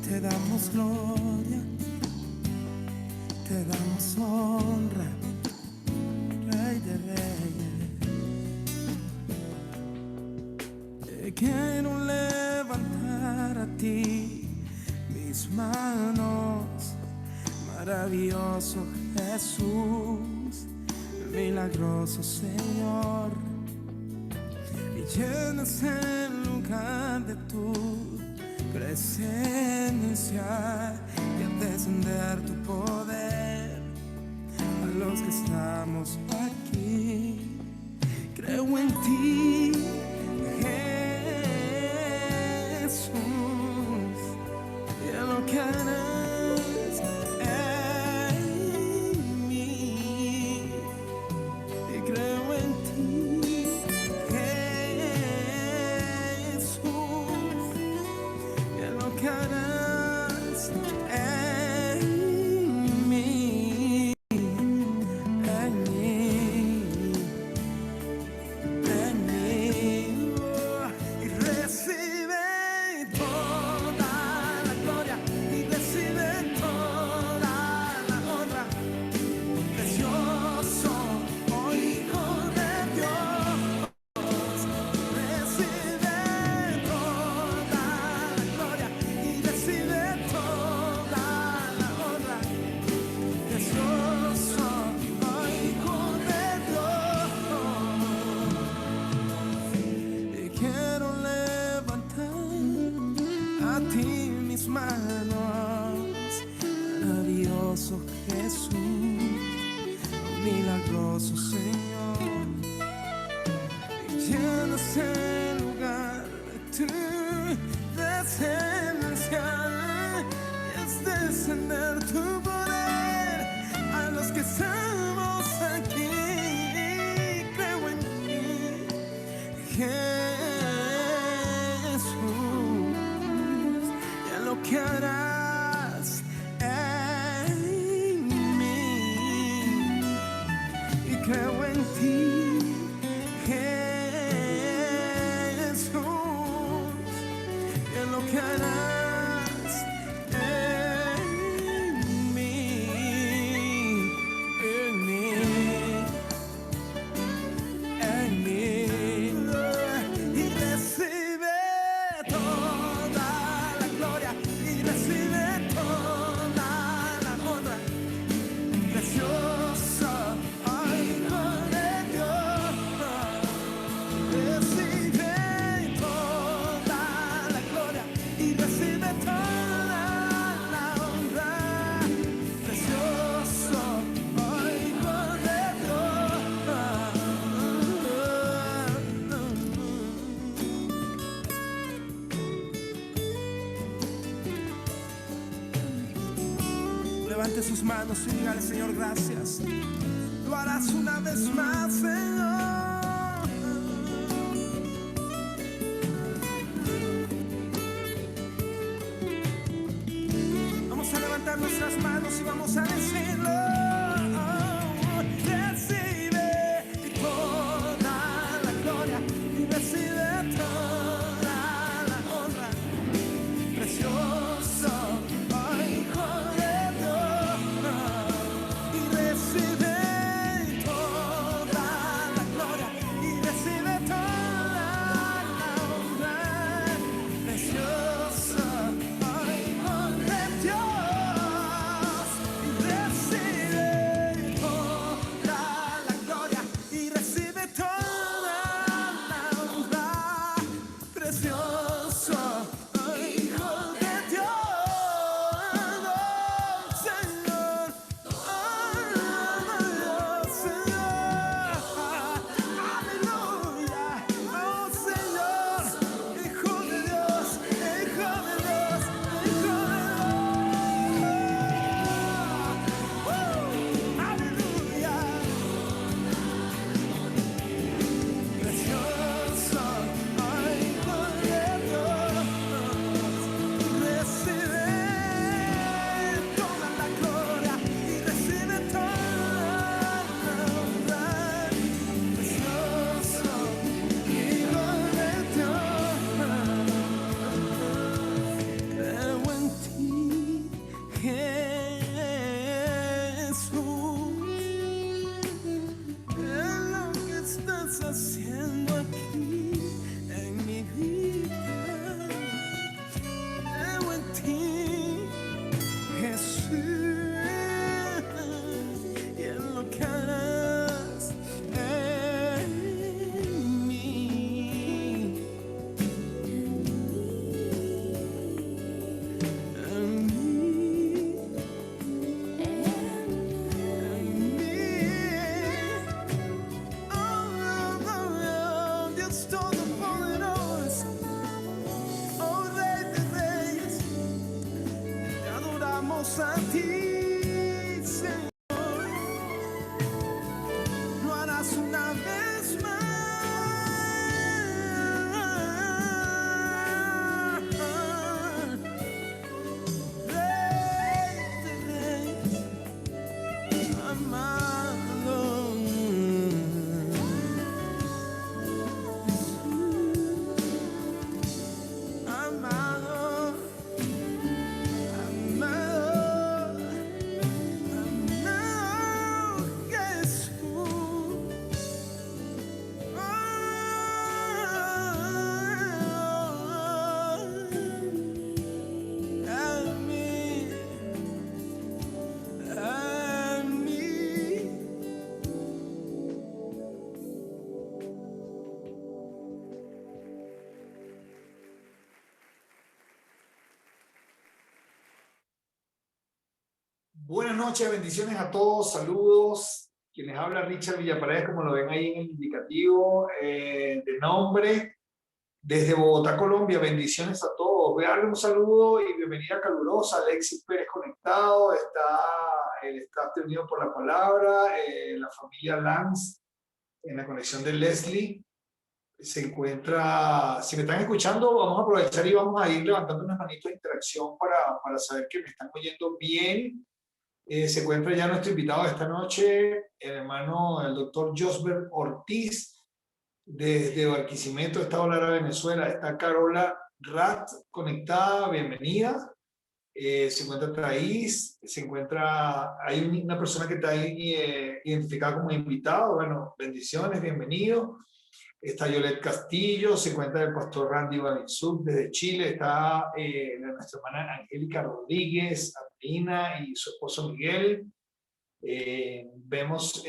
Te damos gloria, te damos honra, Rey de Reyes. Te quiero levantar a ti mis manos, maravilloso Jesús, milagroso Señor. Y llenas el lugar de tu presencia y al descender tu poder a los que estamos aquí. Creo en ti, Jesús, y en lo que harás en mí. Y creo en ti, que harás en mí, en mí, en mí. Y recibe toda la gloria y recibe toda la honra. Precioso, oh Hijo de Dios, recibe toda la gloria. Recibe toda la honra, precioso, oh Hijo de Dios. Y quiero levantar a ti mis manos, maravilloso Jesús, milagroso Señor. Y llenas el lugar de tu presencia y es descender tu poder a los que estamos aquí. Creo en ti, Jesús, y en lo que harás en mí. Y creo en ti, Jesús, en lo que harás en mí, en mí, en mí. Y recibe toda la gloria y recibe toda la honra. Precioso, oh Hijo de Dios, recibe toda la gloria y recibe toda la honra. Precioso, oh Hijo de Dios. Levante sus manos y dígale: Señor, gracias. Lo harás una vez más, Señor. Vamos a levantar nuestras manos y vamos a decirlo. Recibe toda la gloria y recibe toda la honra. Precioso, oh Hijo de Dios, y recibe toda la gloria y recibe toda la honra. Precioso, oh Hijo de Dios, y recibe vez más. Rey de reyes, amado. Amado, amado, amado Jesús. A mí, a mí. Buenas noches, bendiciones a todos, saludos. Quienes habla Richard Villaparedes, como lo ven ahí en el indicativo de nombre, desde Bogotá, Colombia. Bendiciones a todos. Voy a darle un saludo y bienvenida calurosa. Alexis Pérez conectado, está el staff de Unido por la Palabra, la familia Lance en la conexión de Leslie. Se encuentra, si me están escuchando, vamos a aprovechar y vamos a ir levantando unas manitos de interacción para saber que me están oyendo bien. Se encuentra ya nuestro invitado de esta noche, el hermano, el doctor Josber Ortiz, desde Barquisimeto, Estado Lara, Venezuela. Está Carola Rat conectada, bienvenida. Se encuentra Thais, hay una persona que está ahí identificada como invitado. Bueno, bendiciones, bienvenido. Está Yolet Castillo, se encuentra el pastor Randy Babinsuk desde Chile, está nuestra hermana Angélica Rodríguez, Andina y su esposo Miguel. Vemos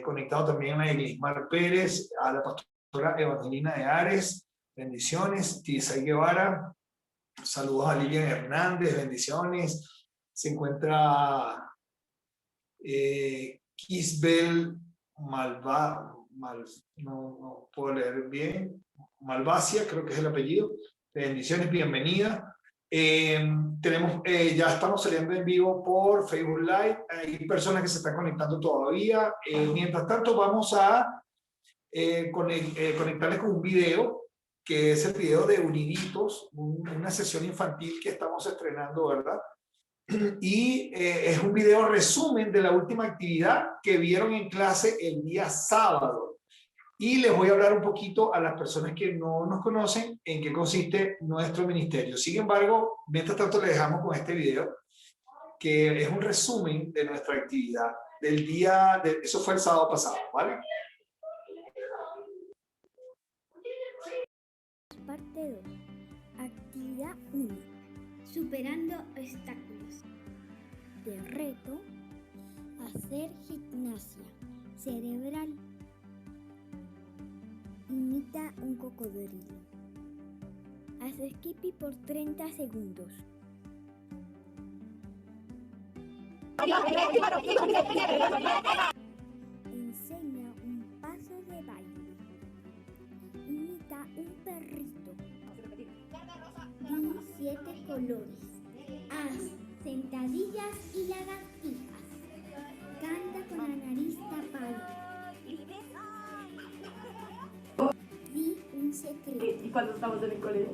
conectado también a Eglismar Pérez, a la pastora Evangelina de Ares, bendiciones. Tisay Guevara, saludos a Lilian Hernández, bendiciones. Se encuentra Kisbel no puedo leer bien, Malvasia, creo que es el apellido. Bendiciones, bienvenida. Ya estamos saliendo en vivo por Facebook Live. Hay personas que se están conectando todavía. Mientras tanto, vamos a conectarles con un video, que es el video de Uniditos, una sesión infantil que estamos estrenando, ¿verdad? Y es un video resumen de la última actividad que vieron en clase el día sábado. Y les voy a hablar un poquito a las personas que no nos conocen en qué consiste nuestro ministerio. Sin embargo, mientras tanto les dejamos con este video, que es un resumen de nuestra actividad del día, eso fue el sábado pasado, ¿vale? Parte 2. Actividad 1. Superando obstáculos. De reto, hacer gimnasia cerebral. Imita un cocodrilo. Haz skippy por 30 segundos. Enseña un paso de baile. Imita un perrito. Di 7 colores. Haz sentadillas y lagartijas. Canta con la nariz tapada. Di un secreto. Y cuando estamos en el colegio,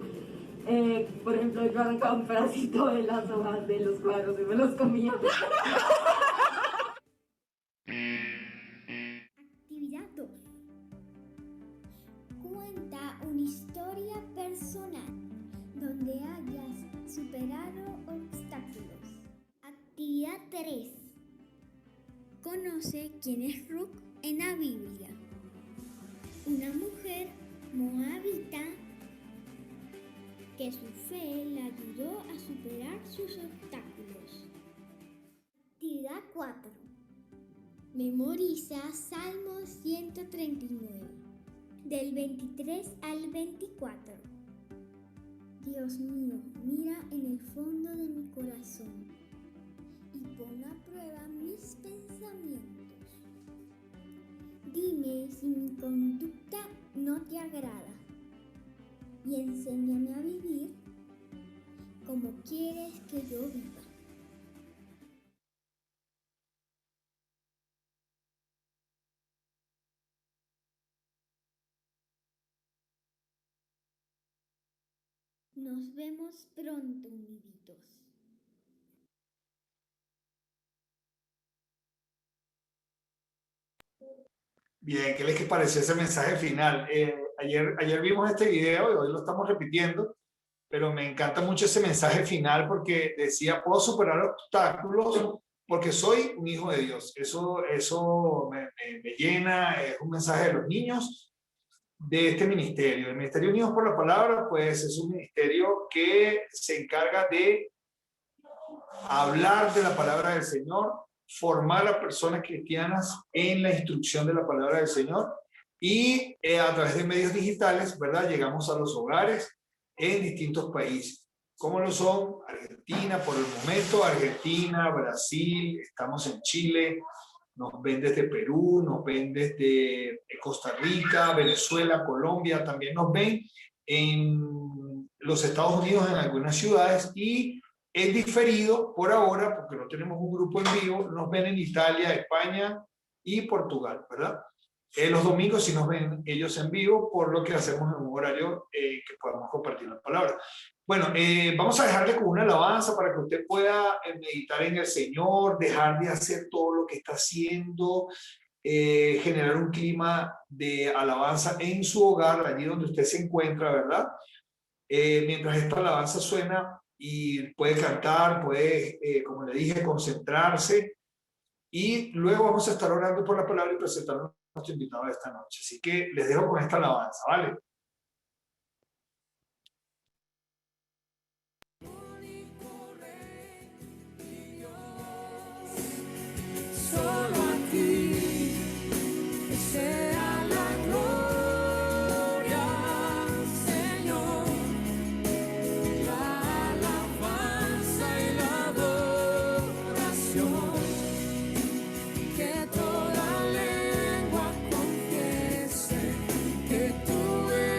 por ejemplo, yo arrancaba un pedacito de las hojas de los cuadros y me los comía. Actividad 2. Cuenta una historia personal donde hayas superado obstáculos. Actividad 3. Conoce quién es Ruth en la Biblia. Una mujer moabita que su fe la ayudó a superar sus obstáculos. Actividad 4. Memoriza Salmo 139, del 23 al 24. Dios mío, mira en el fondo de mi corazón y pon a prueba mis pensamientos. Dime si mi conducta no te agrada y enséñame a vivir como quieres que yo viva. Nos vemos pronto, uniditos. Bien, ¿qué les pareció ese mensaje final? Ayer vimos este video y hoy lo estamos repitiendo, pero me encanta mucho ese mensaje final porque decía, puedo superar obstáculos porque soy un hijo de Dios. Eso me llena, es un mensaje de los niños de este ministerio. El Ministerio Unidos por la Palabra, pues es un ministerio que se encarga de hablar de la palabra del Señor, formar a personas cristianas en la instrucción de la palabra del Señor y a través de medios digitales, ¿verdad? Llegamos a los hogares en distintos países, como lo son Argentina, por el momento, Argentina, Brasil, estamos en Chile, nos ven desde Perú, nos ven desde Costa Rica, Venezuela, Colombia, también nos ven en los Estados Unidos en algunas ciudades y es diferido por ahora, porque no tenemos un grupo en vivo, nos ven en Italia, España y Portugal, ¿verdad? Los domingos sí nos ven ellos en vivo, por lo que hacemos en un horario que podamos compartir las palabras. Bueno, vamos a dejarle con una alabanza para que usted pueda meditar en el Señor, dejar de hacer todo lo que está haciendo, generar un clima de alabanza en su hogar, allí donde usted se encuentra, ¿verdad? Mientras esta alabanza suena y puede cantar, puede, como le dije, concentrarse y luego vamos a estar orando por la palabra y presentando a nuestro invitado de esta noche. Así que les dejo con esta alabanza, ¿vale? Solo a ti sea la gloria, Señor, la alabanza y la adoración, que toda lengua confiese que tú eres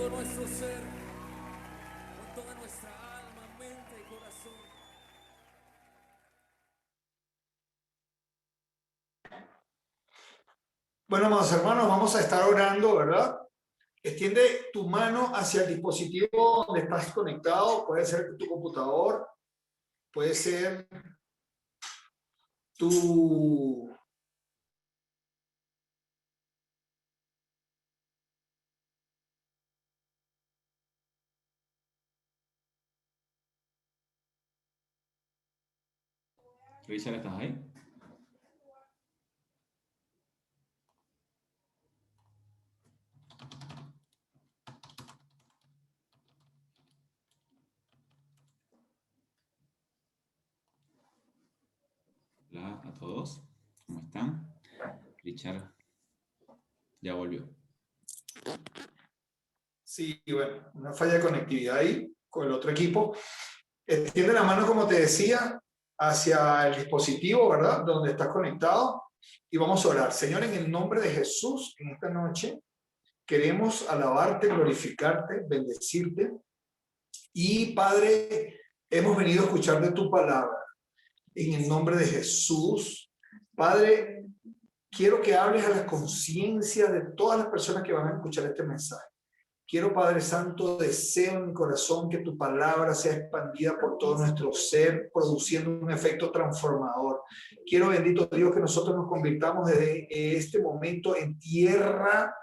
todo nuestro ser, con toda nuestra alma, mente y corazón. Bueno, amados hermanos, vamos a estar orando, ¿verdad? Extiende tu mano hacia el dispositivo donde estás conectado. Puede ser tu computador, puede ser tu... Richard, ¿estás ahí? Hola a todos, ¿cómo están? Richard ya volvió. Sí, bueno, una falla de conectividad ahí con el otro equipo. Extiende la mano, como te decía, hacia el dispositivo, ¿verdad? Donde estás conectado. Y vamos a orar. Señor, en el nombre de Jesús, en esta noche, queremos alabarte, glorificarte, bendecirte. Y, Padre, hemos venido a escuchar de tu palabra. En el nombre de Jesús, Padre, quiero que hables a la conciencia de todas las personas que van a escuchar este mensaje. Quiero, Padre Santo, deseo en mi corazón que tu palabra sea expandida por todo nuestro ser, produciendo un efecto transformador. Quiero, bendito Dios, que nosotros nos convirtamos desde este momento en tierra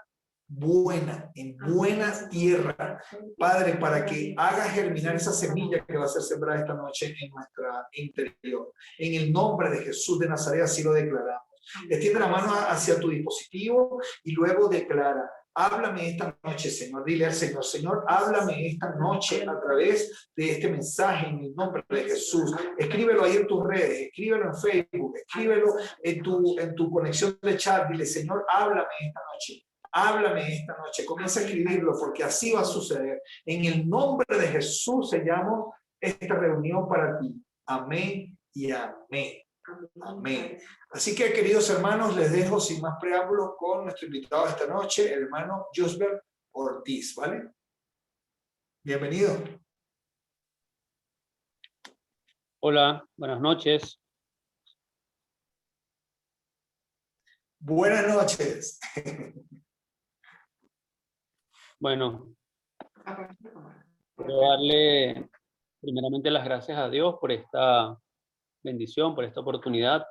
buena, en buena tierra, Padre, para que haga germinar esa semilla que va a ser sembrada esta noche en nuestra interior. En el nombre de Jesús de Nazaret así lo declaramos. Extiende la mano hacia tu dispositivo y luego declara: háblame esta noche, Señor. Dile al Señor: Señor, háblame esta noche a través de este mensaje en el nombre de Jesús. Escríbelo ahí en tus redes, escríbelo en Facebook, escríbelo en tu conexión de chat. Dile: Señor, háblame esta noche. Háblame esta noche. Comienza a escribirlo porque así va a suceder. En el nombre de Jesús sellamos esta reunión para ti. Amén y amén. Amén. Así que, queridos hermanos, les dejo sin más preámbulos con nuestro invitado esta noche, el hermano Josbert Ortiz, ¿vale? Bienvenido. Hola, buenas noches. Buenas noches. Bueno, quiero darle primeramente las gracias a Dios por esta bendición, por esta oportunidad.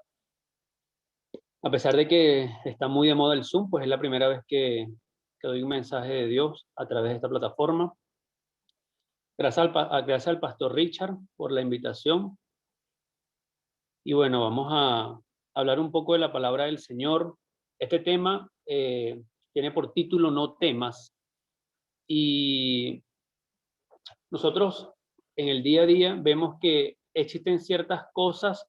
A pesar de que está muy de moda el Zoom, pues es la primera vez que doy un mensaje de Dios a través de esta plataforma. Gracias al pastor Richard por la invitación. Y bueno, vamos a hablar un poco de la palabra del Señor. Este tema tiene por título No temas. Y nosotros en el día a día vemos que existen ciertas cosas,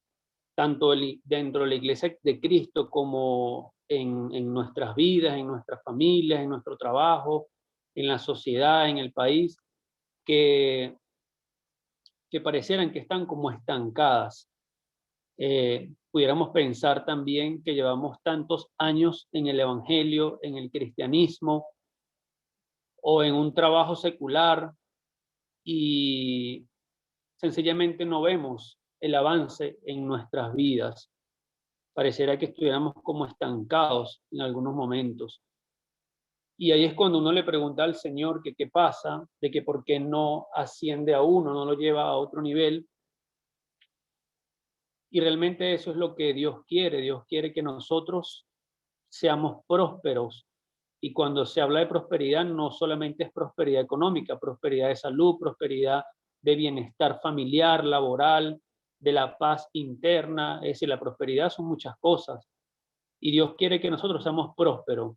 tanto dentro de la iglesia de Cristo como en nuestras vidas, en nuestras familias, en nuestro trabajo, en la sociedad, en el país, que parecieran que están como estancadas. Pudiéramos pensar también que llevamos tantos años en el evangelio, en el cristianismo, o en un trabajo secular y sencillamente no vemos el avance en nuestras vidas. Pareciera que estuviéramos como estancados en algunos momentos. Y ahí es cuando uno le pregunta al Señor que qué pasa, de que por qué no asciende a uno, no lo lleva a otro nivel. Y realmente eso es lo que Dios quiere. Dios quiere que nosotros seamos prósperos. Y cuando se habla de prosperidad, no solamente es prosperidad económica, prosperidad de salud, prosperidad de bienestar familiar, laboral, de la paz interna. Es decir, la prosperidad son muchas cosas. Y Dios quiere que nosotros seamos prósperos.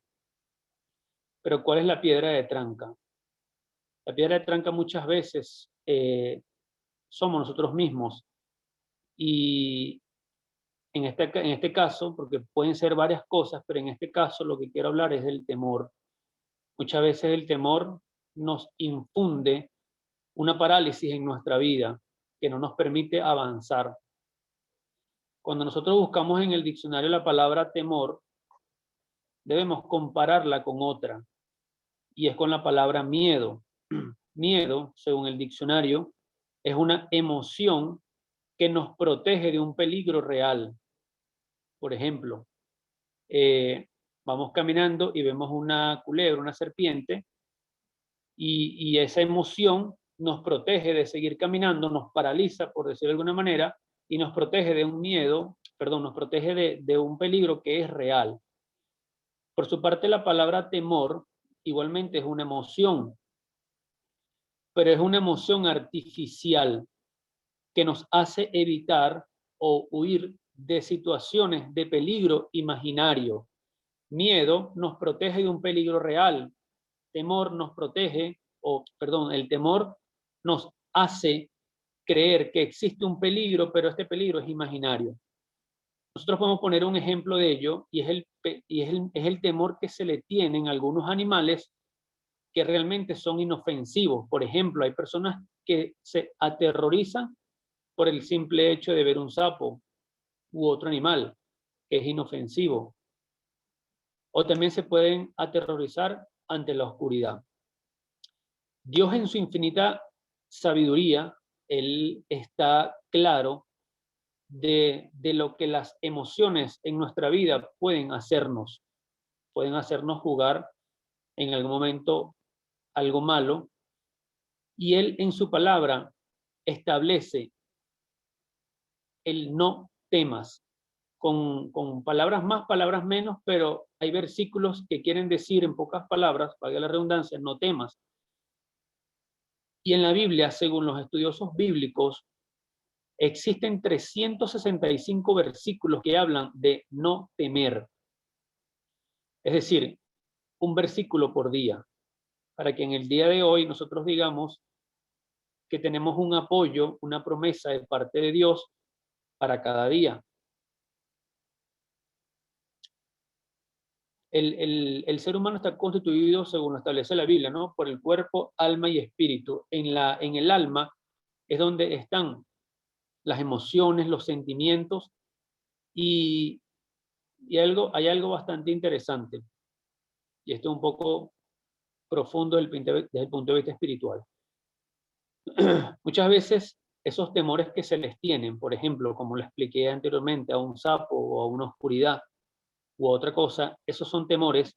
Pero ¿cuál es la piedra de tranca? La piedra de tranca muchas veces somos nosotros mismos. Y en este caso, porque pueden ser varias cosas, pero en este caso lo que quiero hablar es del temor. Muchas veces el temor nos infunde una parálisis en nuestra vida que no nos permite avanzar. Cuando nosotros buscamos en el diccionario la palabra temor, debemos compararla con otra. y es con la palabra miedo. Miedo, según el diccionario, es una emoción que nos protege de un peligro real. Por ejemplo, vamos caminando y vemos una culebra, una serpiente, y esa emoción nos protege de seguir caminando, nos paraliza, por decirlo de alguna manera, y nos protege de un miedo, perdón, nos protege de un peligro que es real. Por su parte, la palabra temor igualmente es una emoción, pero es una emoción artificial que nos hace evitar o huir de situaciones de peligro imaginario. Miedo nos protege de un peligro real. Temor nos protege, el temor nos hace creer que existe un peligro, pero este peligro es imaginario. Nosotros podemos poner un ejemplo de ello, y es el temor que se le tienen a algunos animales que realmente son inofensivos. Por ejemplo, hay personas que se aterrorizan por el simple hecho de ver un sapo u otro animal que es inofensivo. O también se pueden aterrorizar ante la oscuridad. Dios, en su infinita sabiduría, Él está claro de lo que las emociones en nuestra vida pueden hacernos. Pueden hacernos jugar en algún momento algo malo. Y Él, en su palabra, establece el no temas, con palabras más, palabras menos, pero hay versículos que quieren decir en pocas palabras, valga la redundancia, no temas. Y en la Biblia, según los estudiosos bíblicos, existen 365 versículos que hablan de no temer. Es decir, un versículo por día, para que en el día de hoy nosotros digamos que tenemos un apoyo, una promesa de parte de Dios para cada día. El ser humano está constituido, según lo establece la Biblia, ¿no?, por el cuerpo, alma y espíritu. En el alma es donde están las emociones, los sentimientos, y hay algo bastante interesante, y esto es un poco profundo desde el punto de vista espiritual. Muchas veces esos temores que se les tienen, por ejemplo, como lo expliqué anteriormente, a un sapo o a una oscuridad u otra cosa, esos son temores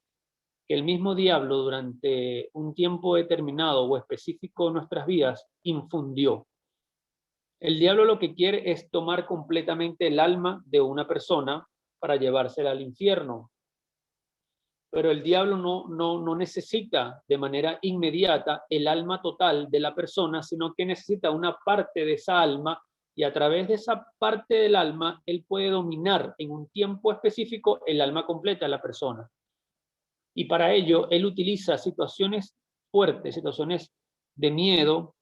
que el mismo diablo durante un tiempo determinado o específico en nuestras vidas infundió. El diablo lo que quiere es tomar completamente el alma de una persona para llevársela al infierno. Pero el diablo no necesita de manera inmediata el alma total de la persona, sino que necesita una parte de esa alma, y a través de esa parte del alma, él puede dominar en un tiempo específico el alma completa de la persona. Y para ello, él utiliza situaciones fuertes, situaciones de miedo,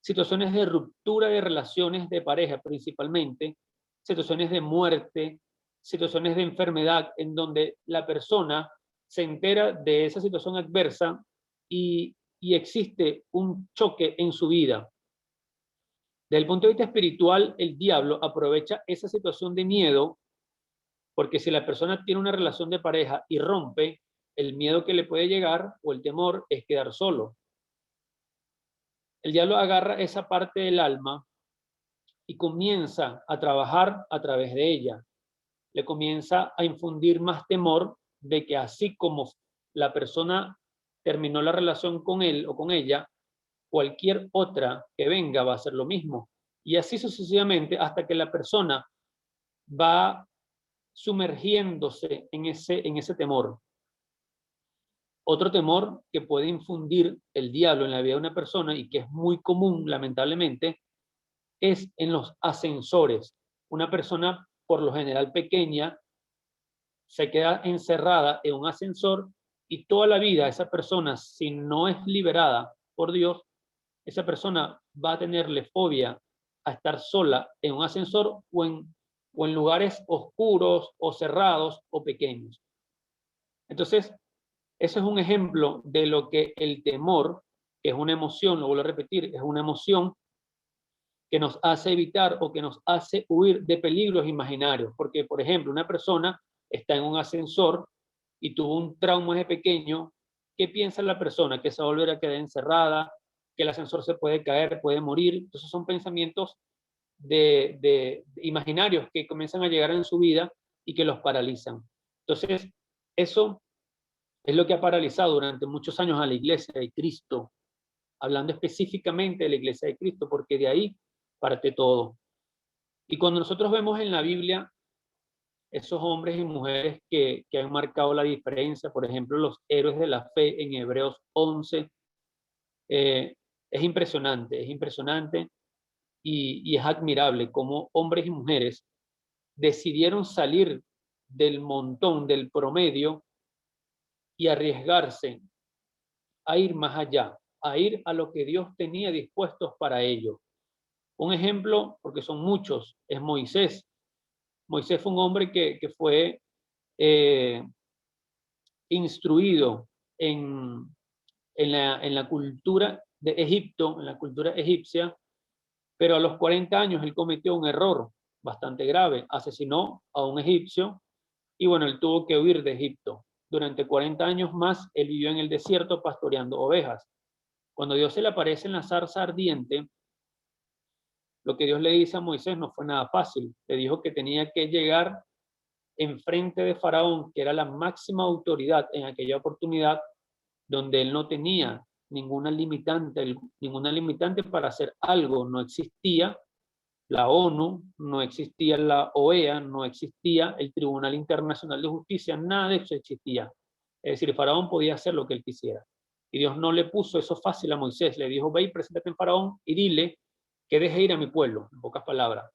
situaciones de ruptura de relaciones de pareja principalmente, situaciones de muerte, situaciones de enfermedad, en donde la persona se entera de esa situación adversa y existe un choque en su vida. Desde el punto de vista espiritual, el diablo aprovecha esa situación de miedo, porque si la persona tiene una relación de pareja y rompe, el miedo que le puede llegar o el temor es quedar solo. El diablo agarra esa parte del alma y comienza a trabajar a través de ella. Le comienza a infundir más temor de que, así como la persona terminó la relación con él o con ella, cualquier otra que venga va a hacer lo mismo. Y así sucesivamente, hasta que la persona va sumergiéndose en ese temor. Otro temor que puede infundir el diablo en la vida de una persona, y que es muy común lamentablemente, es en los ascensores. Una persona, por lo general pequeña, se queda encerrada en un ascensor, y toda la vida esa persona, si no es liberada por Dios, esa persona va a tenerle fobia a estar sola en un ascensor o en lugares oscuros o cerrados o pequeños. Entonces, eso es un ejemplo de lo que el temor, que es una emoción, lo vuelvo a repetir, es una emoción que nos hace evitar o que nos hace huir de peligros imaginarios. Porque, por ejemplo, una persona está en un ascensor y tuvo un trauma de pequeño ¿qué piensa la persona? Que se va a volver a quedar encerrada, que el ascensor se puede caer, puede morir. Entonces son pensamientos de imaginarios que comienzan a llegar en su vida y que los paralizan. Entonces, eso es lo que ha paralizado durante muchos años a la Iglesia de Cristo, hablando específicamente de la Iglesia de Cristo, porque de ahí parte todo. Y cuando nosotros vemos en la Biblia esos hombres y mujeres que han marcado la diferencia, por ejemplo, los héroes de la fe en Hebreos 11, es impresionante y es admirable cómo hombres y mujeres decidieron salir del montón, del promedio, y arriesgarse a ir más allá, a ir a lo que Dios tenía dispuestos para ellos. Un ejemplo, porque son muchos, es Moisés. Moisés fue un hombre que fue instruido en la cultura de Egipto, en la cultura egipcia, pero a los 40 años él cometió un error bastante grave, asesinó a un egipcio y bueno, él tuvo que huir de Egipto. Durante 40 años más, él vivió en el desierto pastoreando ovejas. Cuando Dios se le aparece en la zarza ardiente, lo que Dios le dice a Moisés no fue nada fácil. Le dijo que tenía que llegar enfrente de Faraón, que era la máxima autoridad en aquella oportunidad, donde él no tenía ninguna limitante para hacer algo. No existía la ONU, no existía la OEA, no existía el Tribunal Internacional de Justicia, nada de eso existía. Es decir, Faraón podía hacer lo que él quisiera. Y Dios no le puso eso fácil a Moisés. Le dijo, ve y preséntate en Faraón y dile que deje ir a mi pueblo, en pocas palabras.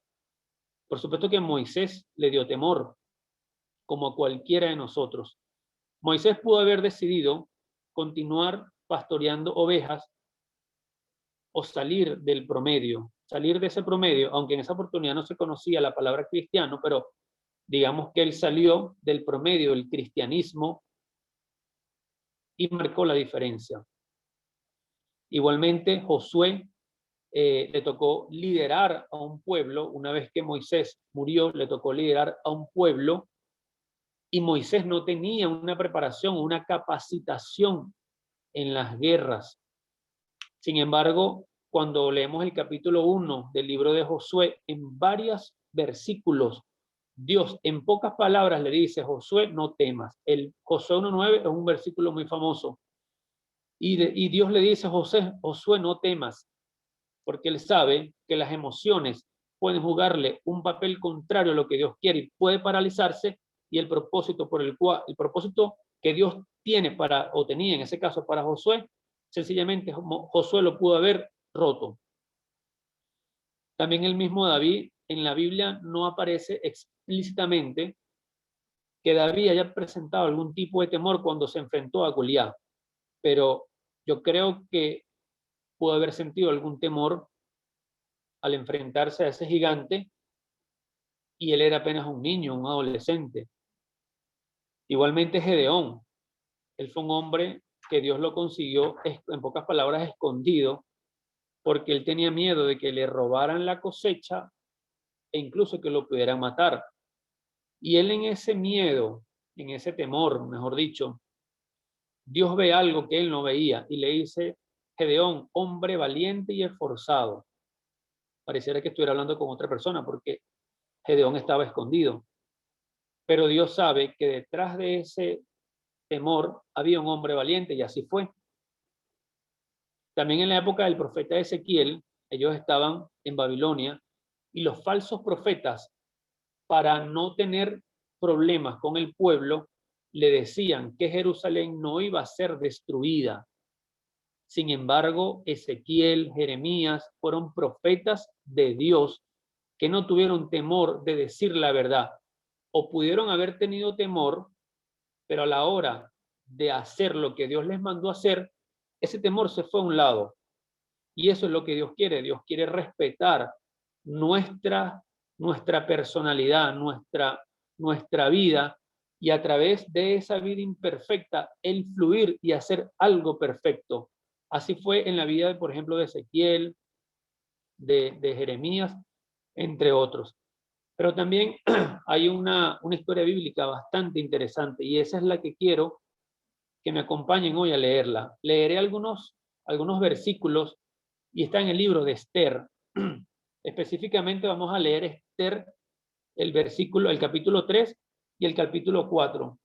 Por supuesto que Moisés le dio temor, como a cualquiera de nosotros. Moisés pudo haber decidido continuar pastoreando ovejas o salir del promedio, salir de ese promedio, aunque en esa oportunidad no se conocía la palabra cristiano, pero digamos que él salió del promedio del cristianismo y marcó la diferencia. Igualmente, Josué le tocó liderar a un pueblo. Una vez que Moisés murió, le tocó liderar a un pueblo y Moisés no tenía una preparación, una capacitación en las guerras. Sin embargo, cuando leemos el capítulo 1 del libro de Josué, en varios versículos, Dios en pocas palabras le dice, Josué, no temas. El Josué 1:9 es un versículo muy famoso. Y Dios le dice, Josué, no temas, porque él sabe que las emociones pueden jugarle un papel contrario a lo que Dios quiere y puede paralizarse, y el propósito que Dios tiene para, o tenía en ese caso para Josué, sencillamente Josué lo pudo haber roto. También el mismo David en la Biblia no aparece explícitamente que David haya presentado algún tipo de temor cuando se enfrentó a Goliat, pero yo creo que pudo haber sentido algún temor al enfrentarse a ese gigante y él era apenas un niño, un adolescente. Igualmente Gedeón, él fue un hombre que Dios lo consiguió, en pocas palabras, escondido, porque él tenía miedo de que le robaran la cosecha e incluso que lo pudieran matar. Y él en ese miedo, en ese temor, mejor dicho, Dios ve algo que él no veía y le dice, Gedeón, hombre valiente y esforzado. Pareciera que estuviera hablando con otra persona porque Gedeón estaba escondido. Pero Dios sabe que detrás de ese temor había un hombre valiente y así fue. También en la época del profeta Ezequiel, ellos estaban en Babilonia y los falsos profetas, para no tener problemas con el pueblo, le decían que Jerusalén no iba a ser destruida. Sin embargo, Ezequiel, Jeremías fueron profetas de Dios que no tuvieron temor de decir la verdad, o pudieron haber tenido temor, pero a la hora de hacer lo que Dios les mandó hacer, ese temor se fue a un lado. Y eso es lo que Dios quiere. Dios quiere respetar nuestra personalidad, nuestra vida, y a través de esa vida imperfecta, el fluir y hacer algo perfecto. Así fue en la vida, por ejemplo, de Ezequiel, de Jeremías, entre otros. Pero también hay una historia bíblica bastante interesante, y esa es la que quiero que me acompañen hoy a leerla. Leeré algunos versículos y está en el libro de Esther. Específicamente vamos a leer Esther, el capítulo 3 y el capítulo 4.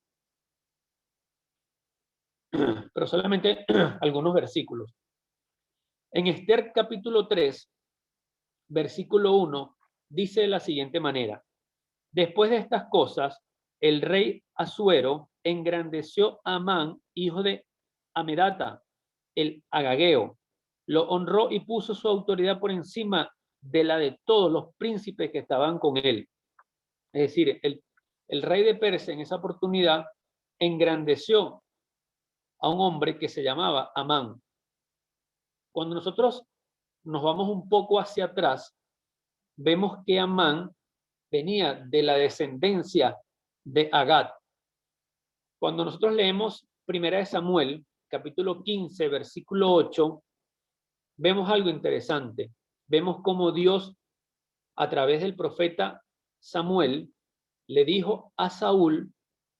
Pero solamente algunos versículos. En Esther capítulo 3, versículo 1, dice de la siguiente manera: después de estas cosas, el rey Asuero engrandeció a Amán, hijo de Amedata, el agageo, lo honró y puso su autoridad por encima de la de todos los príncipes que estaban con él. Es decir, el rey de Persia en esa oportunidad engrandeció a un hombre que se llamaba Amán. Cuando nosotros nos vamos un poco hacia atrás, vemos que Amán venía de la descendencia de Agat. Cuando nosotros leemos Primera de Samuel, capítulo 15, versículo 8, vemos algo interesante. Vemos cómo Dios, a través del profeta Samuel, le dijo a Saúl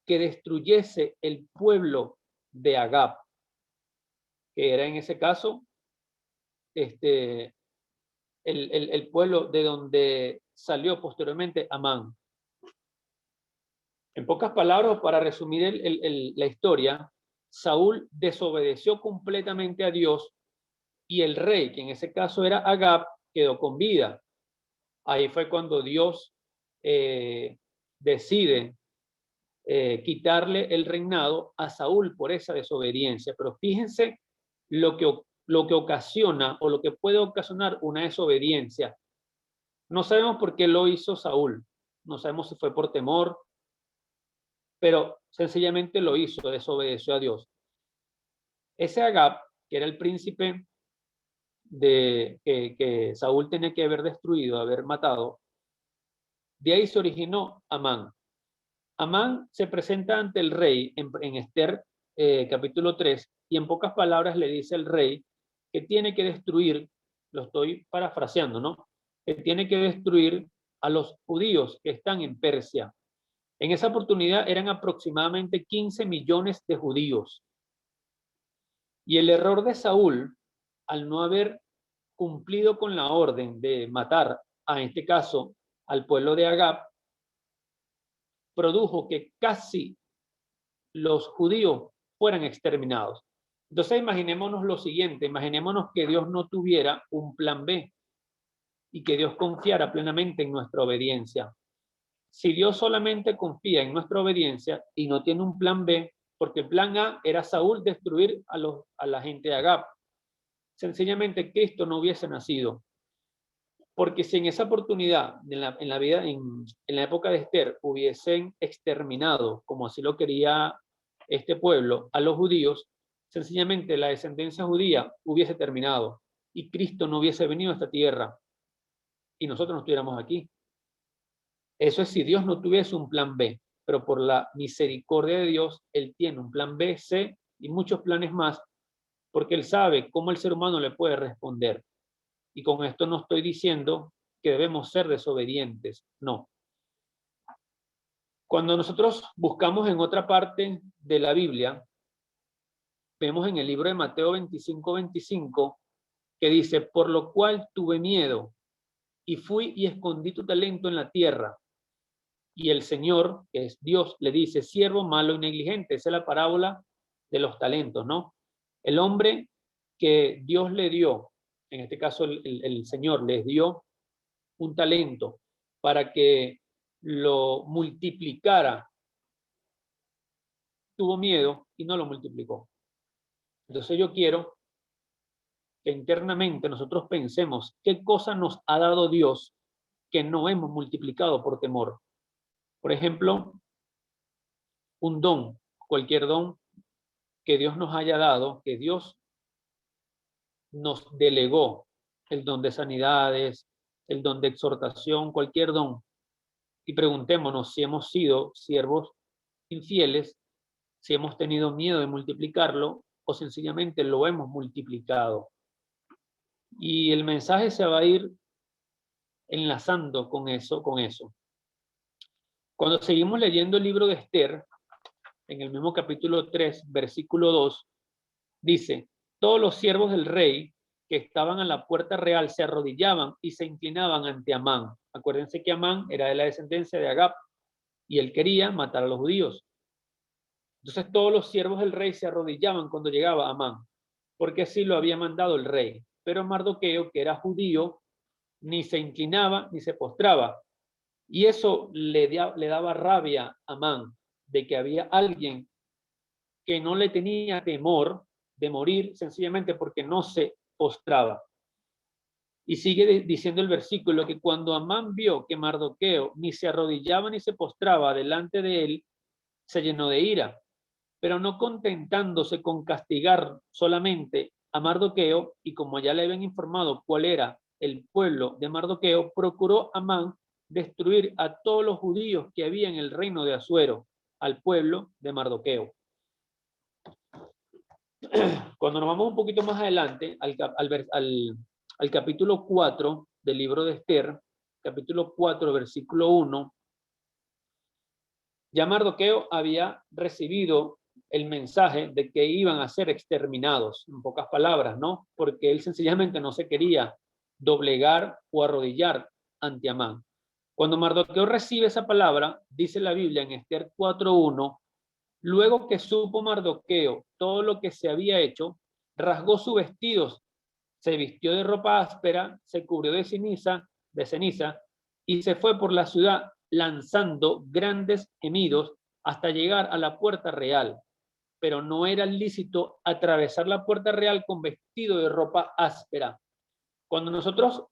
que destruyese el pueblo de Agab, que era en ese caso el pueblo de donde salió posteriormente Amán. En pocas palabras, para resumir la historia, Saúl desobedeció completamente a Dios y el rey, que en ese caso era Agab, quedó con vida. Ahí fue cuando Dios decide quitarle el reinado a Saúl por esa desobediencia. Pero fíjense lo que ocasiona o lo que puede ocasionar una desobediencia. No sabemos por qué lo hizo Saúl. No sabemos si fue por temor, pero sencillamente lo hizo, desobedeció a Dios. Ese Agab, que era el príncipe que Saúl tenía que haber destruido, haber matado, de ahí se originó Amán. Amán se presenta ante el rey en Esther capítulo 3 y en pocas palabras le dice al rey que tiene que destruir, lo estoy parafraseando, ¿no? Que tiene que destruir a los judíos que están en Persia. En esa oportunidad eran aproximadamente 15 millones de judíos. Y el error de Saúl, al no haber cumplido con la orden de matar, en este caso, al pueblo de Agab, produjo que casi los judíos fueran exterminados. Entonces imaginémonos lo siguiente, imaginémonos que Dios no tuviera un plan B y que Dios confiara plenamente en nuestra obediencia. Si Dios solamente confía en nuestra obediencia y no tiene un plan B, porque el plan A era Saúl destruir a la gente de Agab, sencillamente Cristo no hubiese nacido. Porque si en esa oportunidad, en la época de Esther, hubiesen exterminado, como así lo quería este pueblo, a los judíos, sencillamente la descendencia judía hubiese terminado y Cristo no hubiese venido a esta tierra y nosotros no estuviéramos aquí. Eso es si Dios no tuviese un plan B, pero por la misericordia de Dios, Él tiene un plan B, C y muchos planes más, porque Él sabe cómo el ser humano le puede responder. Y con esto no estoy diciendo que debemos ser desobedientes, no. Cuando nosotros buscamos en otra parte de la Biblia, vemos en el libro de Mateo 25:25, que dice: por lo cual tuve miedo y fui y escondí tu talento en la tierra. Y el Señor, que es Dios, le dice: siervo malo y negligente. Esa es la parábola de los talentos, ¿no? El hombre que Dios le dio, en este caso el Señor les dio un talento para que lo multiplicara, tuvo miedo y no lo multiplicó. Entonces yo quiero que internamente nosotros pensemos qué cosa nos ha dado Dios que no hemos multiplicado por temor. Por ejemplo, un don, cualquier don que Dios nos haya dado, que Dios nos delegó, el don de sanidades, el don de exhortación, cualquier don, y preguntémonos si hemos sido siervos infieles, si hemos tenido miedo de multiplicarlo o sencillamente lo hemos multiplicado. Y el mensaje se va a ir enlazando con eso. Cuando seguimos leyendo el libro de Esther, en el mismo capítulo 3, versículo 2, dice, todos los siervos del rey que estaban a la puerta real se arrodillaban y se inclinaban ante Amán. Acuérdense que Amán era de la descendencia de Agab y él quería matar a los judíos. Entonces todos los siervos del rey se arrodillaban cuando llegaba Amán, porque así lo había mandado el rey. Pero Mardoqueo, que era judío, ni se inclinaba ni se postraba. Y eso le daba rabia a Amán, de que había alguien que no le tenía temor de morir sencillamente porque no se postraba. Y sigue diciendo el versículo que cuando Amán vio que Mardoqueo ni se arrodillaba ni se postraba delante de él, se llenó de ira, pero no contentándose con castigar solamente a Mardoqueo, y como ya le habían informado cuál era el pueblo de Mardoqueo, procuró Amán destruir a todos los judíos que había en el reino de Asuero, al pueblo de Mardoqueo. Cuando nos vamos un poquito más adelante, al capítulo 4 del libro de Esther, capítulo 4, versículo 1, ya Mardoqueo había recibido el mensaje de que iban a ser exterminados, en pocas palabras, ¿no? Porque él sencillamente no se quería doblegar o arrodillar ante Amán. Cuando Mardoqueo recibe esa palabra, dice la Biblia en Esther 4:1, luego que supo Mardoqueo todo lo que se había hecho, rasgó sus vestidos, se vistió de ropa áspera, se cubrió de ceniza y se fue por la ciudad lanzando grandes gemidos hasta llegar a la puerta real. Pero no era lícito atravesar la puerta real con vestido de ropa áspera. Cuando nosotros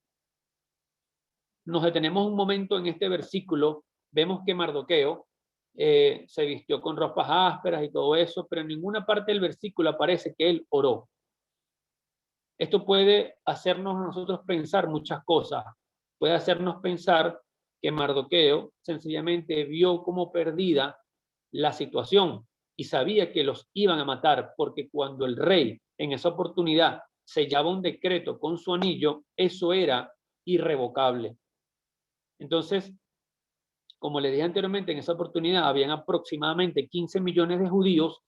nos detenemos un momento en este versículo, vemos que Mardoqueo se vistió con ropas ásperas y todo eso, pero en ninguna parte del versículo aparece que él oró. Esto puede hacernos a nosotros pensar muchas cosas. Puede hacernos pensar que Mardoqueo sencillamente vio como perdida la situación y sabía que los iban a matar, porque cuando el rey en esa oportunidad sellaba un decreto con su anillo, eso era irrevocable. Entonces, como les dije anteriormente, en esa oportunidad habían aproximadamente 15 millones de judíos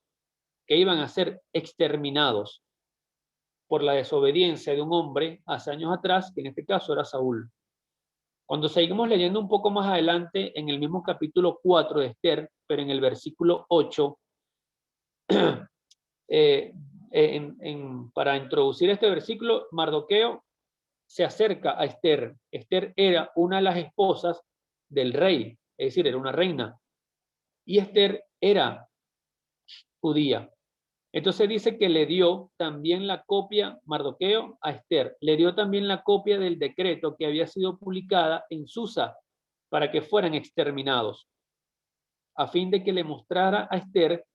que iban a ser exterminados por la desobediencia de un hombre hace años atrás, que en este caso era Saúl. Cuando seguimos leyendo un poco más adelante, en el mismo capítulo 4 de Esther, pero en el versículo 8, para introducir este versículo, Mardoqueo se acerca a Esther. Esther era una de las esposas del rey, es decir, era una reina. Y Esther era judía. Entonces dice que le dio también la copia, Mardoqueo, a Esther. Le dio también la copia del decreto que había sido publicada en Susa para que fueran exterminados, a fin de que le mostrara a Esther,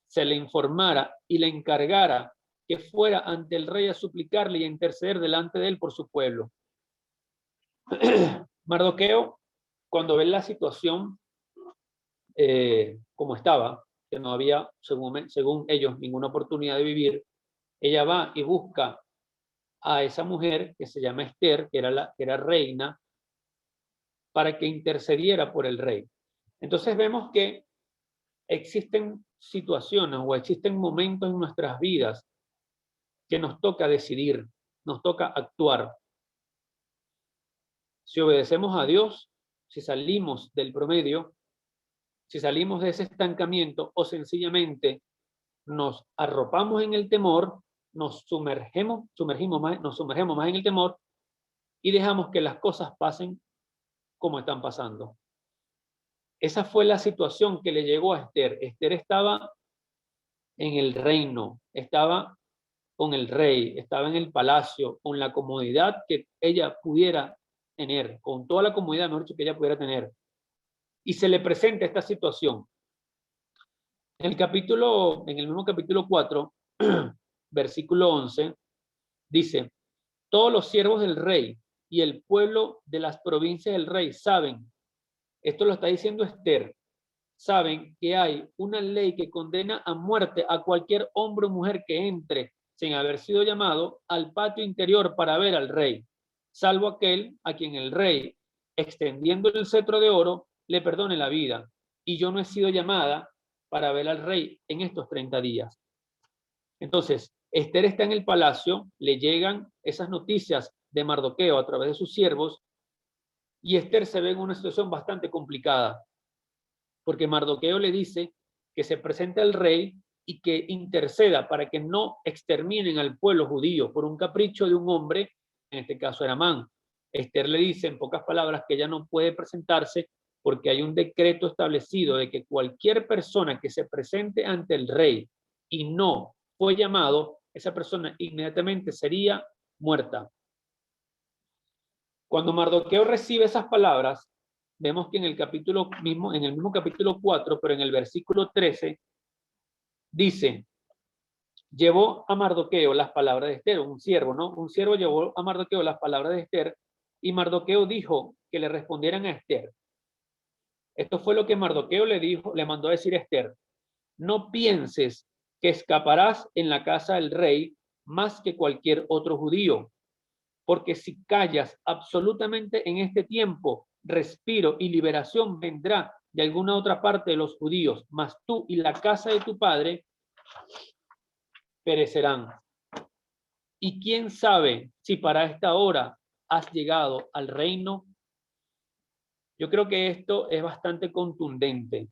se le informara y le encargara que fuera ante el rey a suplicarle y a interceder delante de él por su pueblo. Mardoqueo, cuando ve la situación como estaba, que no había, según ellos, ninguna oportunidad de vivir, ella va y busca a esa mujer que se llama Esther, que era reina, para que intercediera por el rey. Entonces vemos que existen situaciones o existen momentos en nuestras vidas que nos toca decidir, nos toca actuar. Si obedecemos a Dios, si salimos del promedio, si salimos de ese estancamiento o sencillamente nos arropamos en el temor, nos sumergemos más en el temor y dejamos que las cosas pasen como están pasando. Esa fue la situación que le llegó a Esther. Esther estaba en el reino, estaba con el rey, estaba en el palacio, con la comodidad que ella pudiera tener, con toda la comodidad, mejor dicho, que ella pudiera tener. Y se le presenta esta situación. En el mismo capítulo 4, versículo 11, dice, todos los siervos del rey y el pueblo de las provincias del rey saben, esto lo está diciendo Esther, saben que hay una ley que condena a muerte a cualquier hombre o mujer que entre sin haber sido llamado al patio interior para ver al rey, salvo aquel a quien el rey, extendiendo el cetro de oro, le perdone la vida. Y yo no he sido llamada para ver al rey en estos 30 días. Entonces, Esther está en el palacio, le llegan esas noticias de Mardoqueo a través de sus siervos, y Esther se ve en una situación bastante complicada, porque Mardoqueo le dice que se presente al rey y que interceda para que no exterminen al pueblo judío por un capricho de un hombre, en este caso era Amán. Esther le dice en pocas palabras que ella no puede presentarse porque hay un decreto establecido de que cualquier persona que se presente ante el rey y no fue llamado, esa persona inmediatamente sería muerta. Cuando Mardoqueo recibe esas palabras, vemos que en el mismo capítulo 4, pero en el versículo 13, dice, llevó a Mardoqueo las palabras de Esther, un siervo, ¿no? Un siervo llevó a Mardoqueo las palabras de Esther, y Mardoqueo dijo que le respondieran a Esther. Esto fue lo que Mardoqueo le mandó a decir a Esther: no pienses que escaparás en la casa del rey más que cualquier otro judío, porque si callas absolutamente en este tiempo, respiro y liberación vendrá de alguna otra parte de los judíos, mas tú y la casa de tu padre perecerán. Y quién sabe si para esta hora has llegado al reino. Yo creo que esto es bastante contundente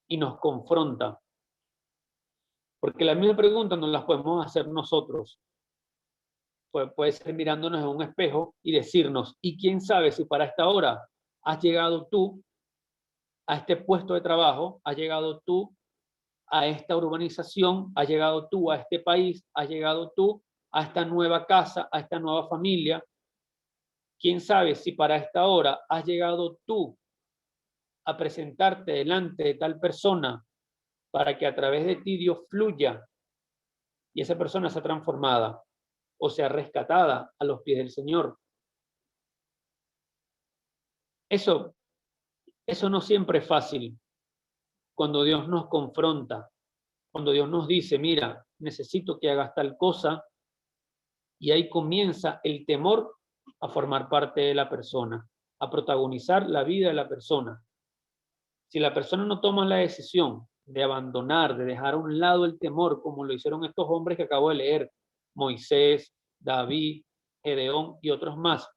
y nos confronta, porque la misma pregunta nos la podemos hacer nosotros. Puede ser mirándonos en un espejo y decirnos, ¿y quién sabe si para esta hora has llegado tú a este puesto de trabajo, has llegado tú a esta urbanización, has llegado tú a este país, has llegado tú a esta nueva casa, a esta nueva familia? ¿Quién sabe si para esta hora has llegado tú a presentarte delante de tal persona para que a través de ti Dios fluya y esa persona sea transformada o sea rescatada a los pies del Señor? Eso no siempre es fácil cuando Dios nos confronta, cuando Dios nos dice, mira, necesito que hagas tal cosa, y ahí comienza el temor a formar parte de la persona, a protagonizar la vida de la persona. Si la persona no toma la decisión de abandonar, de dejar a un lado el temor, como lo hicieron estos hombres que acabo de leer, Moisés, David, Gedeón y otros más,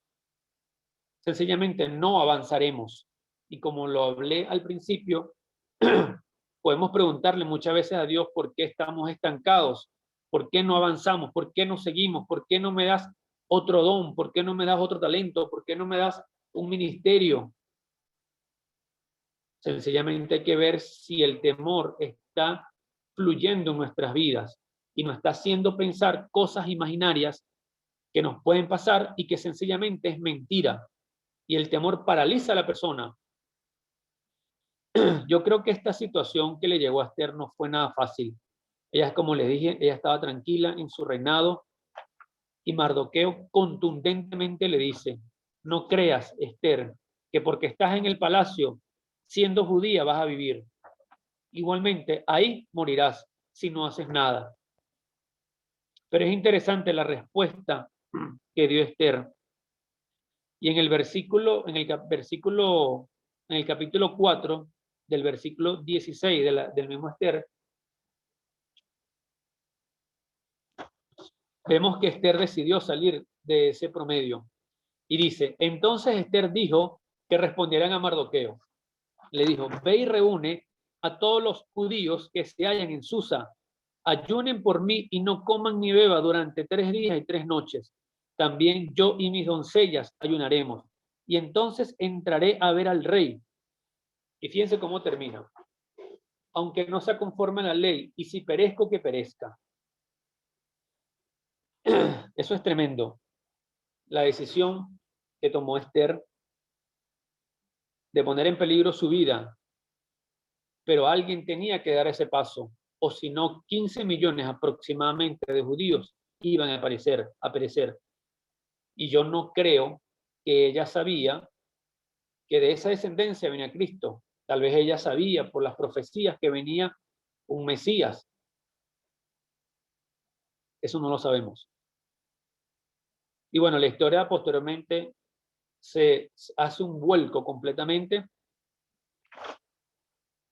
sencillamente no avanzaremos. Y como lo hablé al principio, podemos preguntarle muchas veces a Dios por qué estamos estancados, por qué no avanzamos, por qué no seguimos, por qué no me das otro don, por qué no me das otro talento, por qué no me das un ministerio. Sencillamente hay que ver si el temor está fluyendo en nuestras vidas y nos está haciendo pensar cosas imaginarias que nos pueden pasar y que sencillamente es mentira. Y el temor paraliza a la persona. Yo creo que esta situación que le llegó a Esther no fue nada fácil. Ella, como les dije, ella estaba tranquila en su reinado, y Mardoqueo contundentemente le dice, no creas, Esther, que porque estás en el palacio siendo judía vas a vivir. Igualmente, ahí morirás si no haces nada. Pero es interesante la respuesta que dio Esther. Y en el capítulo 4, del versículo 16 del mismo Esther, vemos que Esther decidió salir de ese promedio. Y dice, entonces Esther dijo que respondieran a Mardoqueo. Le dijo, ve y reúne a todos los judíos que se hallan en Susa, ayunen por mí y no coman ni beban durante 3 días y 3 noches. También yo y mis doncellas ayunaremos. Y entonces entraré a ver al rey. Y fíjense cómo termina. Aunque no sea conforme a la ley, y si perezco, que perezca. Eso es tremendo. La decisión que tomó Esther de poner en peligro su vida, pero alguien tenía que dar ese paso, o si no, 15 millones aproximadamente de judíos iban a perecer. Y yo no creo que ella sabía que de esa descendencia venía Cristo. Tal vez ella sabía por las profecías que venía un Mesías. Eso no lo sabemos. Y bueno, la historia posteriormente se hace un vuelco completamente.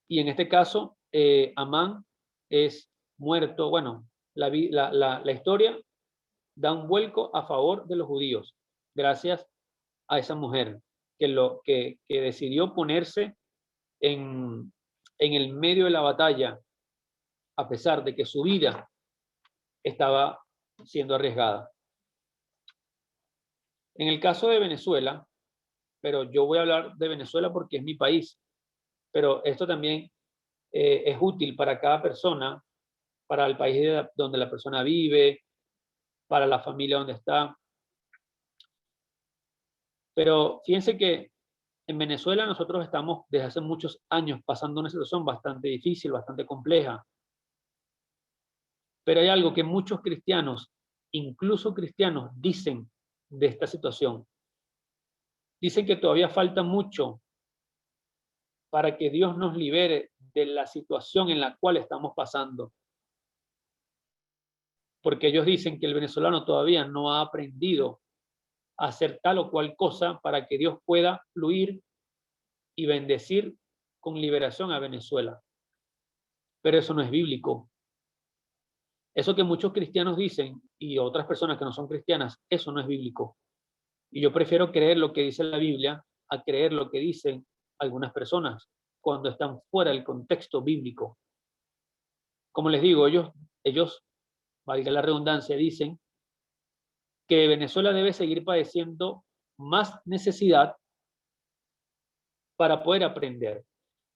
Y en este caso, Amán es muerto. Bueno, la historia da un vuelco a favor de los judíos, gracias a esa mujer que decidió ponerse en el medio de la batalla, a pesar de que su vida estaba siendo arriesgada. En el caso de Venezuela, pero yo voy a hablar de Venezuela porque es mi país, pero esto también es útil para cada persona, para el país donde la persona vive, para la familia donde está. Pero fíjense que en Venezuela nosotros estamos desde hace muchos años pasando una situación bastante difícil, bastante compleja. Pero hay algo que muchos cristianos, incluso cristianos, dicen de esta situación. Dicen que todavía falta mucho para que Dios nos libere de la situación en la cual estamos pasando. Porque ellos dicen que el venezolano todavía no ha aprendido a hacer tal o cual cosa para que Dios pueda fluir y bendecir con liberación a Venezuela. Pero eso no es bíblico. Eso que muchos cristianos dicen y otras personas que no son cristianas, eso no es bíblico. Y yo prefiero creer lo que dice la Biblia a creer lo que dicen algunas personas cuando están fuera del contexto bíblico. Como les digo, ellos, valga la redundancia, dicen que Venezuela debe seguir padeciendo más necesidad para poder aprender.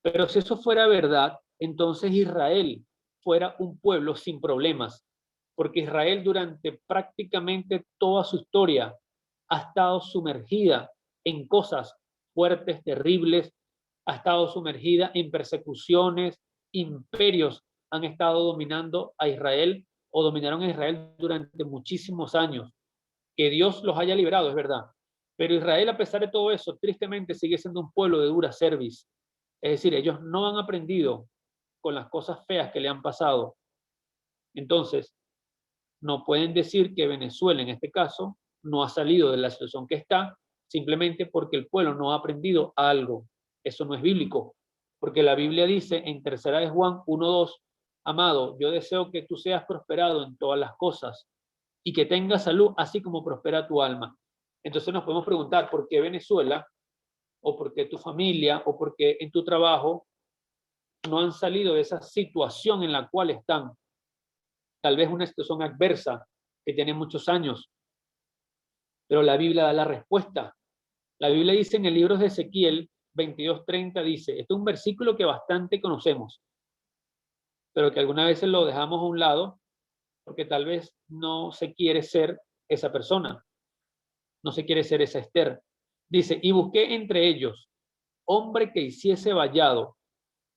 Pero si eso fuera verdad, entonces Israel fuera un pueblo sin problemas, porque Israel durante prácticamente toda su historia ha estado sumergida en cosas fuertes, terribles, ha estado sumergida en persecuciones, imperios han estado dominando a Israel o dominaron a Israel durante muchísimos años. Que Dios los haya liberado, es verdad. Pero Israel, a pesar de todo eso, tristemente sigue siendo un pueblo de dura cerviz. Es decir, ellos no han aprendido con las cosas feas que le han pasado. Entonces, no pueden decir que Venezuela, en este caso, no ha salido de la situación que está, simplemente porque el pueblo no ha aprendido algo. Eso no es bíblico, porque la Biblia dice en 3 de Juan 1:2, amado, yo deseo que tú seas prosperado en todas las cosas y que tengas salud, así como prospera tu alma. Entonces nos podemos preguntar, ¿por qué Venezuela? ¿O por qué tu familia? ¿O por qué en tu trabajo no han salido de esa situación en la cual están? Tal vez una situación adversa que tiene muchos años, pero la Biblia da la respuesta. La Biblia dice en el libro de Ezequiel 22:30, dice, este es un versículo que bastante conocemos, pero que algunas veces lo dejamos a un lado porque tal vez no se quiere ser esa persona, no se quiere ser esa Esther. Dice, y busqué entre ellos hombre que hiciese vallado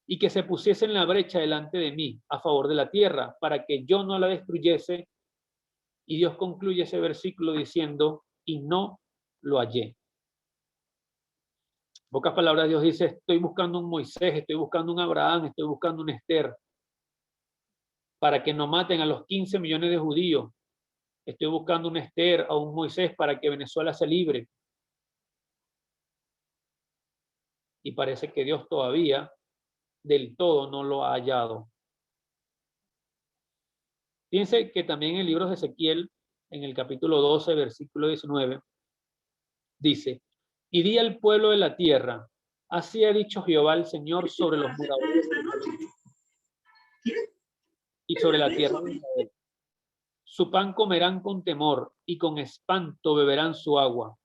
y que se pusiese en la brecha delante de mí a favor de la tierra para que yo no la destruyese. Y Dios concluye ese versículo diciendo, y no lo hallé. En pocas palabras, Dios dice, estoy buscando un Moisés, estoy buscando un Abraham, estoy buscando un Esther, para que no maten a los 15 millones de judíos. Estoy buscando un Esther, a un Moisés, para que Venezuela se libre. Y parece que Dios todavía del todo no lo ha hallado. Fíjense que también en el libro de Ezequiel, en el capítulo 12, versículo 19, dice, y di al pueblo de la tierra, así ha dicho Jehová el Señor sobre los moradores y sobre la tierra de Israel. Su pan comerán con temor y con espanto beberán su agua,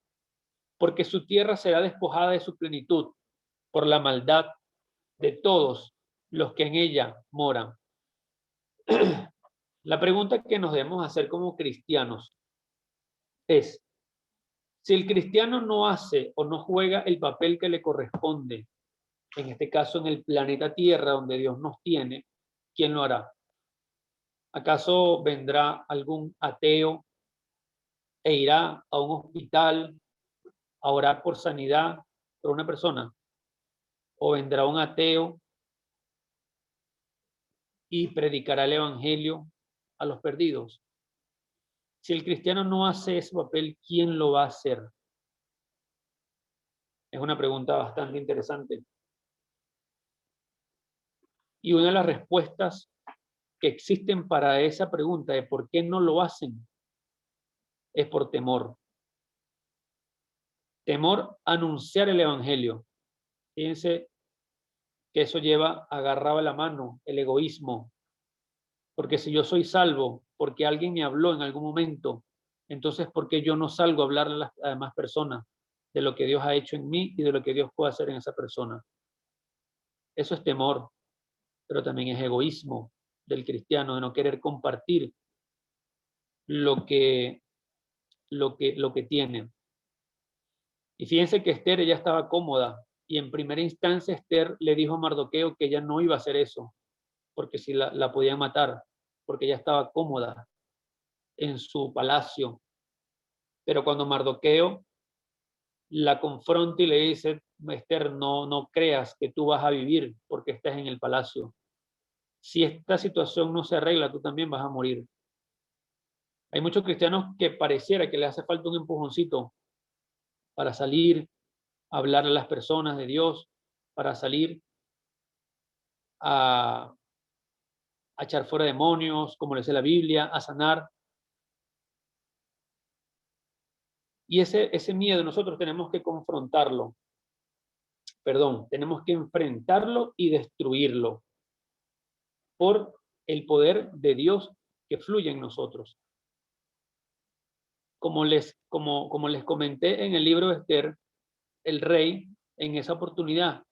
porque su tierra será despojada de su plenitud por la maldad de todos los que en ella moran. La pregunta que nos debemos hacer como cristianos es, si el cristiano no hace o no juega el papel que le corresponde, en este caso en el planeta Tierra donde Dios nos tiene, ¿quién lo hará? ¿Acaso vendrá algún ateo e irá a un hospital a orar por sanidad por una persona? ¿O vendrá un ateo y predicará el evangelio a los perdidos? Si el cristiano no hace ese papel, ¿quién lo va a hacer? Es una pregunta bastante interesante. Y una de las respuestas que existen para esa pregunta de por qué no lo hacen es por temor. Temor a anunciar el evangelio. Fíjense que eso lleva agarrado a la mano el egoísmo. Porque si yo soy salvo, porque alguien me habló en algún momento, entonces ¿por qué yo no salgo a hablarle a las demás personas de lo que Dios ha hecho en mí y de lo que Dios puede hacer en esa persona? Eso es temor, pero también es egoísmo del cristiano, de no querer compartir lo que tiene. Y fíjense que Esther ella estaba cómoda y en primera instancia Esther le dijo a Mardoqueo que ella no iba a hacer eso, porque si la podían matar, porque ella estaba cómoda en su palacio. Pero cuando Mardoqueo la confronta y le dice, Esther, no creas que tú vas a vivir porque estás en el palacio. Si esta situación no se arregla, tú también vas a morir. Hay muchos cristianos que pareciera que les hace falta un empujoncito para salir a hablar a las personas de Dios, para salir a echar fuera demonios, como le dice la Biblia, a sanar. Y ese miedo nosotros tenemos que confrontarlo. Tenemos que enfrentarlo y destruirlo por el poder de Dios que fluye en nosotros. Como les comenté en el libro de Esther, el rey en esa oportunidad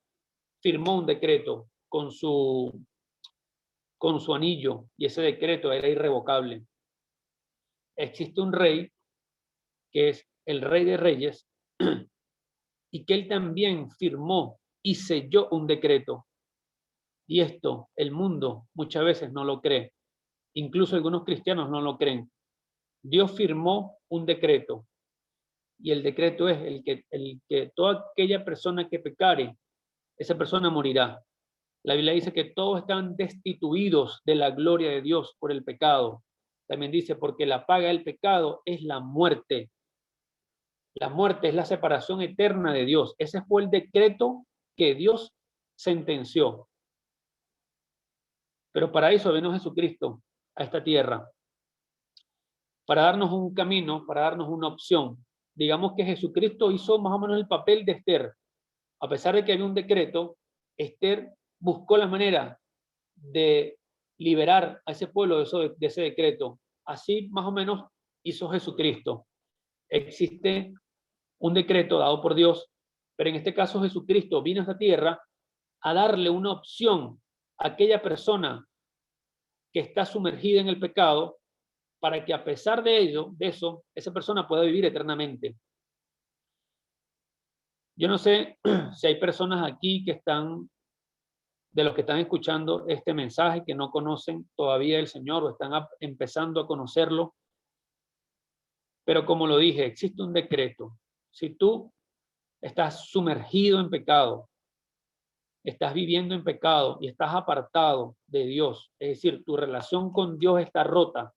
firmó un decreto con su anillo y ese decreto era irrevocable. Existe un rey que es el Rey de Reyes y que él también firmó y selló un decreto. Y esto el mundo muchas veces no lo cree. Incluso algunos cristianos no lo creen. Dios firmó un decreto y el decreto es el que toda aquella persona que pecare, esa persona morirá. La Biblia dice que todos están destituidos de la gloria de Dios por el pecado. También dice, porque la paga del pecado es la muerte. La muerte es la separación eterna de Dios. Ese fue el decreto que Dios sentenció. Pero para eso vino Jesucristo a esta tierra, para darnos un camino, para darnos una opción. Digamos que Jesucristo hizo más o menos el papel de Esther. A pesar de que había un decreto, Esther buscó la manera de liberar a ese pueblo de ese decreto. Así más o menos hizo Jesucristo. Existe un decreto dado por Dios, pero en este caso Jesucristo vino a esta tierra a darle una opción a aquella persona que está sumergida en el pecado para que a pesar de eso, esa persona pueda vivir eternamente. Yo no sé si hay personas aquí que están, de los que están escuchando este mensaje, que no conocen todavía el Señor o están empezando a conocerlo, pero como lo dije, existe un decreto. Si tú estás sumergido en pecado, estás viviendo en pecado y estás apartado de Dios, es decir, tu relación con Dios está rota,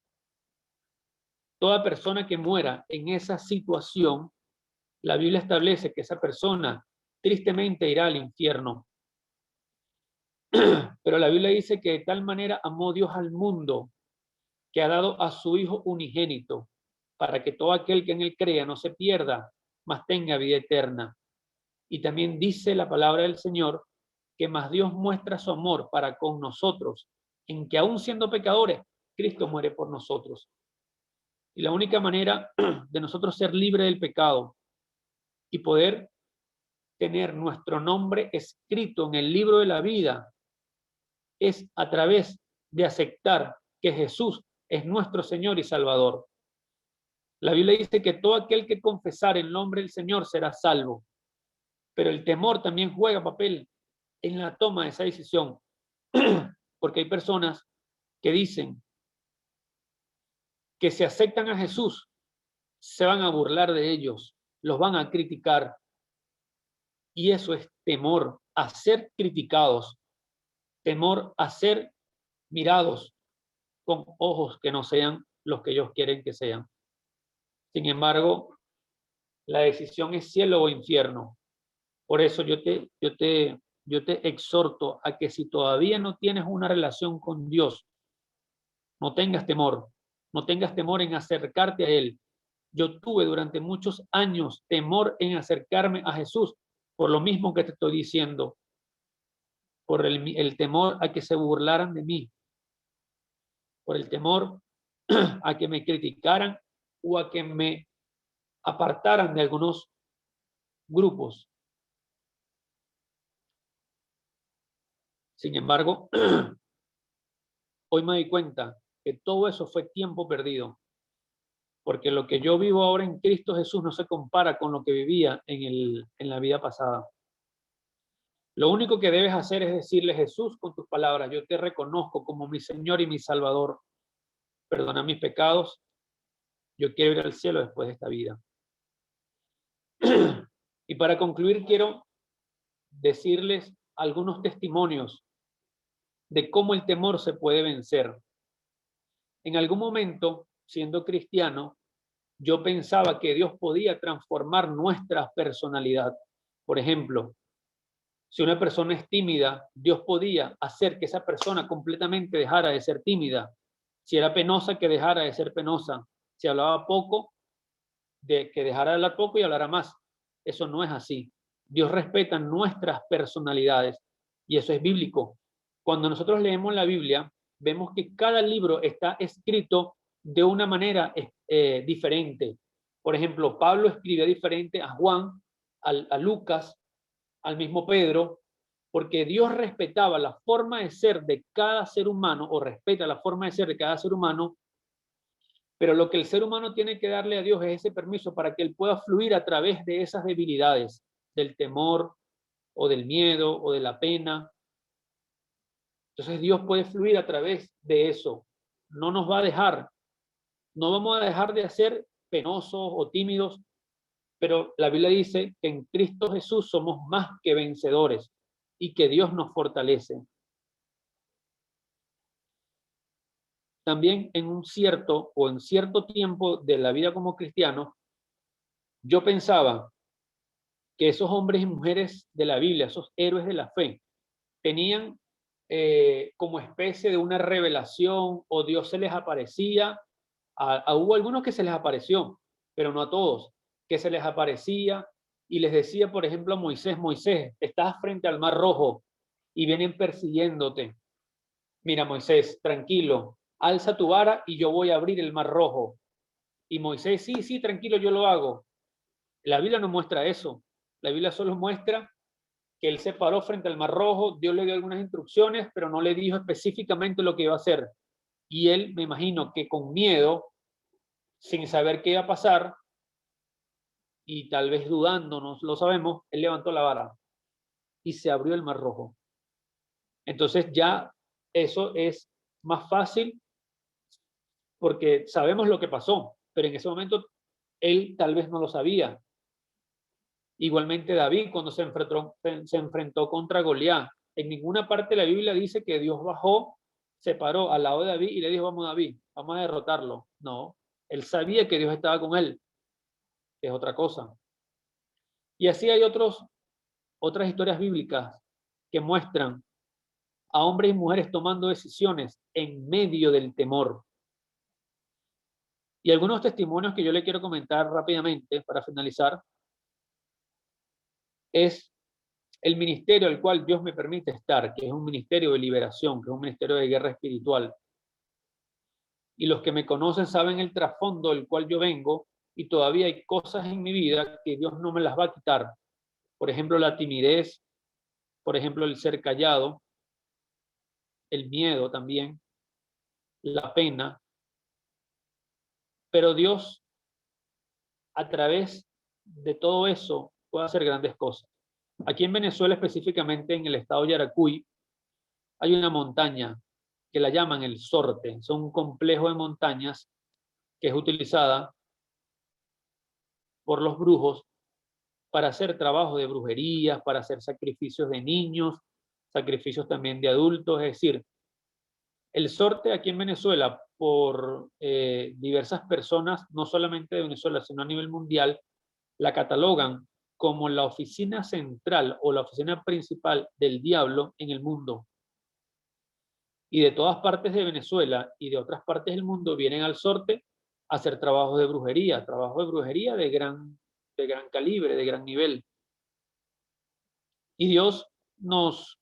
toda persona que muera en esa situación, la Biblia establece que esa persona tristemente irá al infierno. Pero la Biblia dice que de tal manera amó Dios al mundo que ha dado a su Hijo unigénito para que todo aquel que en él crea no se pierda, mas tenga vida eterna. Y también dice la palabra del Señor que más Dios muestra su amor para con nosotros, en que aún siendo pecadores, Cristo muere por nosotros. Y la única manera de nosotros ser libres del pecado y poder tener nuestro nombre escrito en el libro de la vida es a través de aceptar que Jesús es nuestro Señor y Salvador. La Biblia dice que todo aquel que confesar el nombre del Señor será salvo, pero el temor también juega papel en la toma de esa decisión, porque hay personas que dicen que si aceptan a Jesús, se van a burlar de ellos, los van a criticar, y eso es temor a ser criticados, temor a ser mirados con ojos que no sean los que ellos quieren que sean. Sin embargo, la decisión es cielo o infierno. Por eso yo te yo te exhorto a que si todavía no tienes una relación con Dios, no tengas temor en acercarte a Él. Yo tuve durante muchos años temor en acercarme a Jesús, por lo mismo que te estoy diciendo, por el temor a que se burlaran de mí, por el temor a que me criticaran o a que me apartaran de algunos grupos. Sin embargo, hoy me doy cuenta que todo eso fue tiempo perdido, porque lo que yo vivo ahora en Cristo Jesús no se compara con lo que vivía en la vida pasada. Lo único que debes hacer es decirle: Jesús, con tus palabras, yo te reconozco como mi Señor y mi Salvador. Perdona mis pecados. Yo quiero ir al cielo después de esta vida. Y para concluir, quiero decirles algunos testimonios de cómo el temor se puede vencer. En algún momento, siendo cristiano, yo pensaba que Dios podía transformar nuestra personalidad. Por ejemplo, si una persona es tímida, Dios podía hacer que esa persona completamente dejara de ser tímida. Si era penosa, que dejara de ser penosa. Si hablaba poco, que dejara de hablar poco y hablara más. Eso no es así. Dios respeta nuestras personalidades y eso es bíblico. Cuando nosotros leemos la Biblia, vemos que cada libro está escrito de una manera diferente. Por ejemplo, Pablo escribe diferente a Juan, a Lucas, al mismo Pedro, porque Dios respetaba la forma de ser de cada ser humano, o respeta la forma de ser de cada ser humano, pero lo que el ser humano tiene que darle a Dios es ese permiso para que Él pueda fluir a través de esas debilidades, del temor, o del miedo, o de la pena. Entonces Dios puede fluir a través de eso. No nos va a dejar, no vamos a dejar de ser penosos o tímidos, pero la Biblia dice que en Cristo Jesús somos más que vencedores y que Dios nos fortalece. También en cierto tiempo de la vida como cristiano, yo pensaba que esos hombres y mujeres de la Biblia, esos héroes de la fe, tenían como especie de una revelación, o Dios se les aparecía. Hubo algunos que se les apareció, pero no a todos, que se les aparecía y les decía, por ejemplo, a Moisés: Moisés, estás frente al Mar Rojo y vienen persiguiéndote. Mira, Moisés, tranquilo, alza tu vara y yo voy a abrir el Mar Rojo. Y Moisés: sí, tranquilo, yo lo hago. La Biblia no muestra eso. La Biblia solo muestra que él se paró frente al Mar Rojo, Dios le dio algunas instrucciones, pero no le dijo específicamente lo que iba a hacer. Y él, me imagino que con miedo, sin saber qué iba a pasar, y tal vez dudando, no lo sabemos, él levantó la vara y se abrió el Mar Rojo. Entonces ya eso es más fácil porque sabemos lo que pasó, pero en ese momento él tal vez no lo sabía. Igualmente David, cuando se enfrentó contra Goliat, en ninguna parte de la Biblia dice que Dios bajó, se paró al lado de David y le dijo: vamos David, vamos a derrotarlo. No, él sabía que Dios estaba con él, que es otra cosa. Y así hay otras historias bíblicas que muestran a hombres y mujeres tomando decisiones en medio del temor. Y algunos testimonios que yo le quiero comentar rápidamente para finalizar es el ministerio al cual Dios me permite estar, que es un ministerio de liberación, que es un ministerio de guerra espiritual. Y los que me conocen saben el trasfondo del cual yo vengo, y todavía hay cosas en mi vida que Dios no me las va a quitar. Por ejemplo, la timidez, por ejemplo, el ser callado, el miedo también, la pena. Pero Dios, a través de todo eso, puede hacer grandes cosas. Aquí en Venezuela, específicamente en el estado de Yaracuy, hay una montaña que la llaman el Sorte. Son un complejo de montañas que es utilizada por los brujos para hacer trabajo de brujería, para hacer sacrificios de niños, sacrificios también de adultos. Es decir, el Sorte aquí en Venezuela, por diversas personas, no solamente de Venezuela, sino a nivel mundial, la catalogan como la oficina central o la oficina principal del diablo en el mundo. Y de todas partes de Venezuela y de otras partes del mundo vienen al Sorte a hacer trabajos de brujería de gran calibre, de gran nivel. Y Dios nos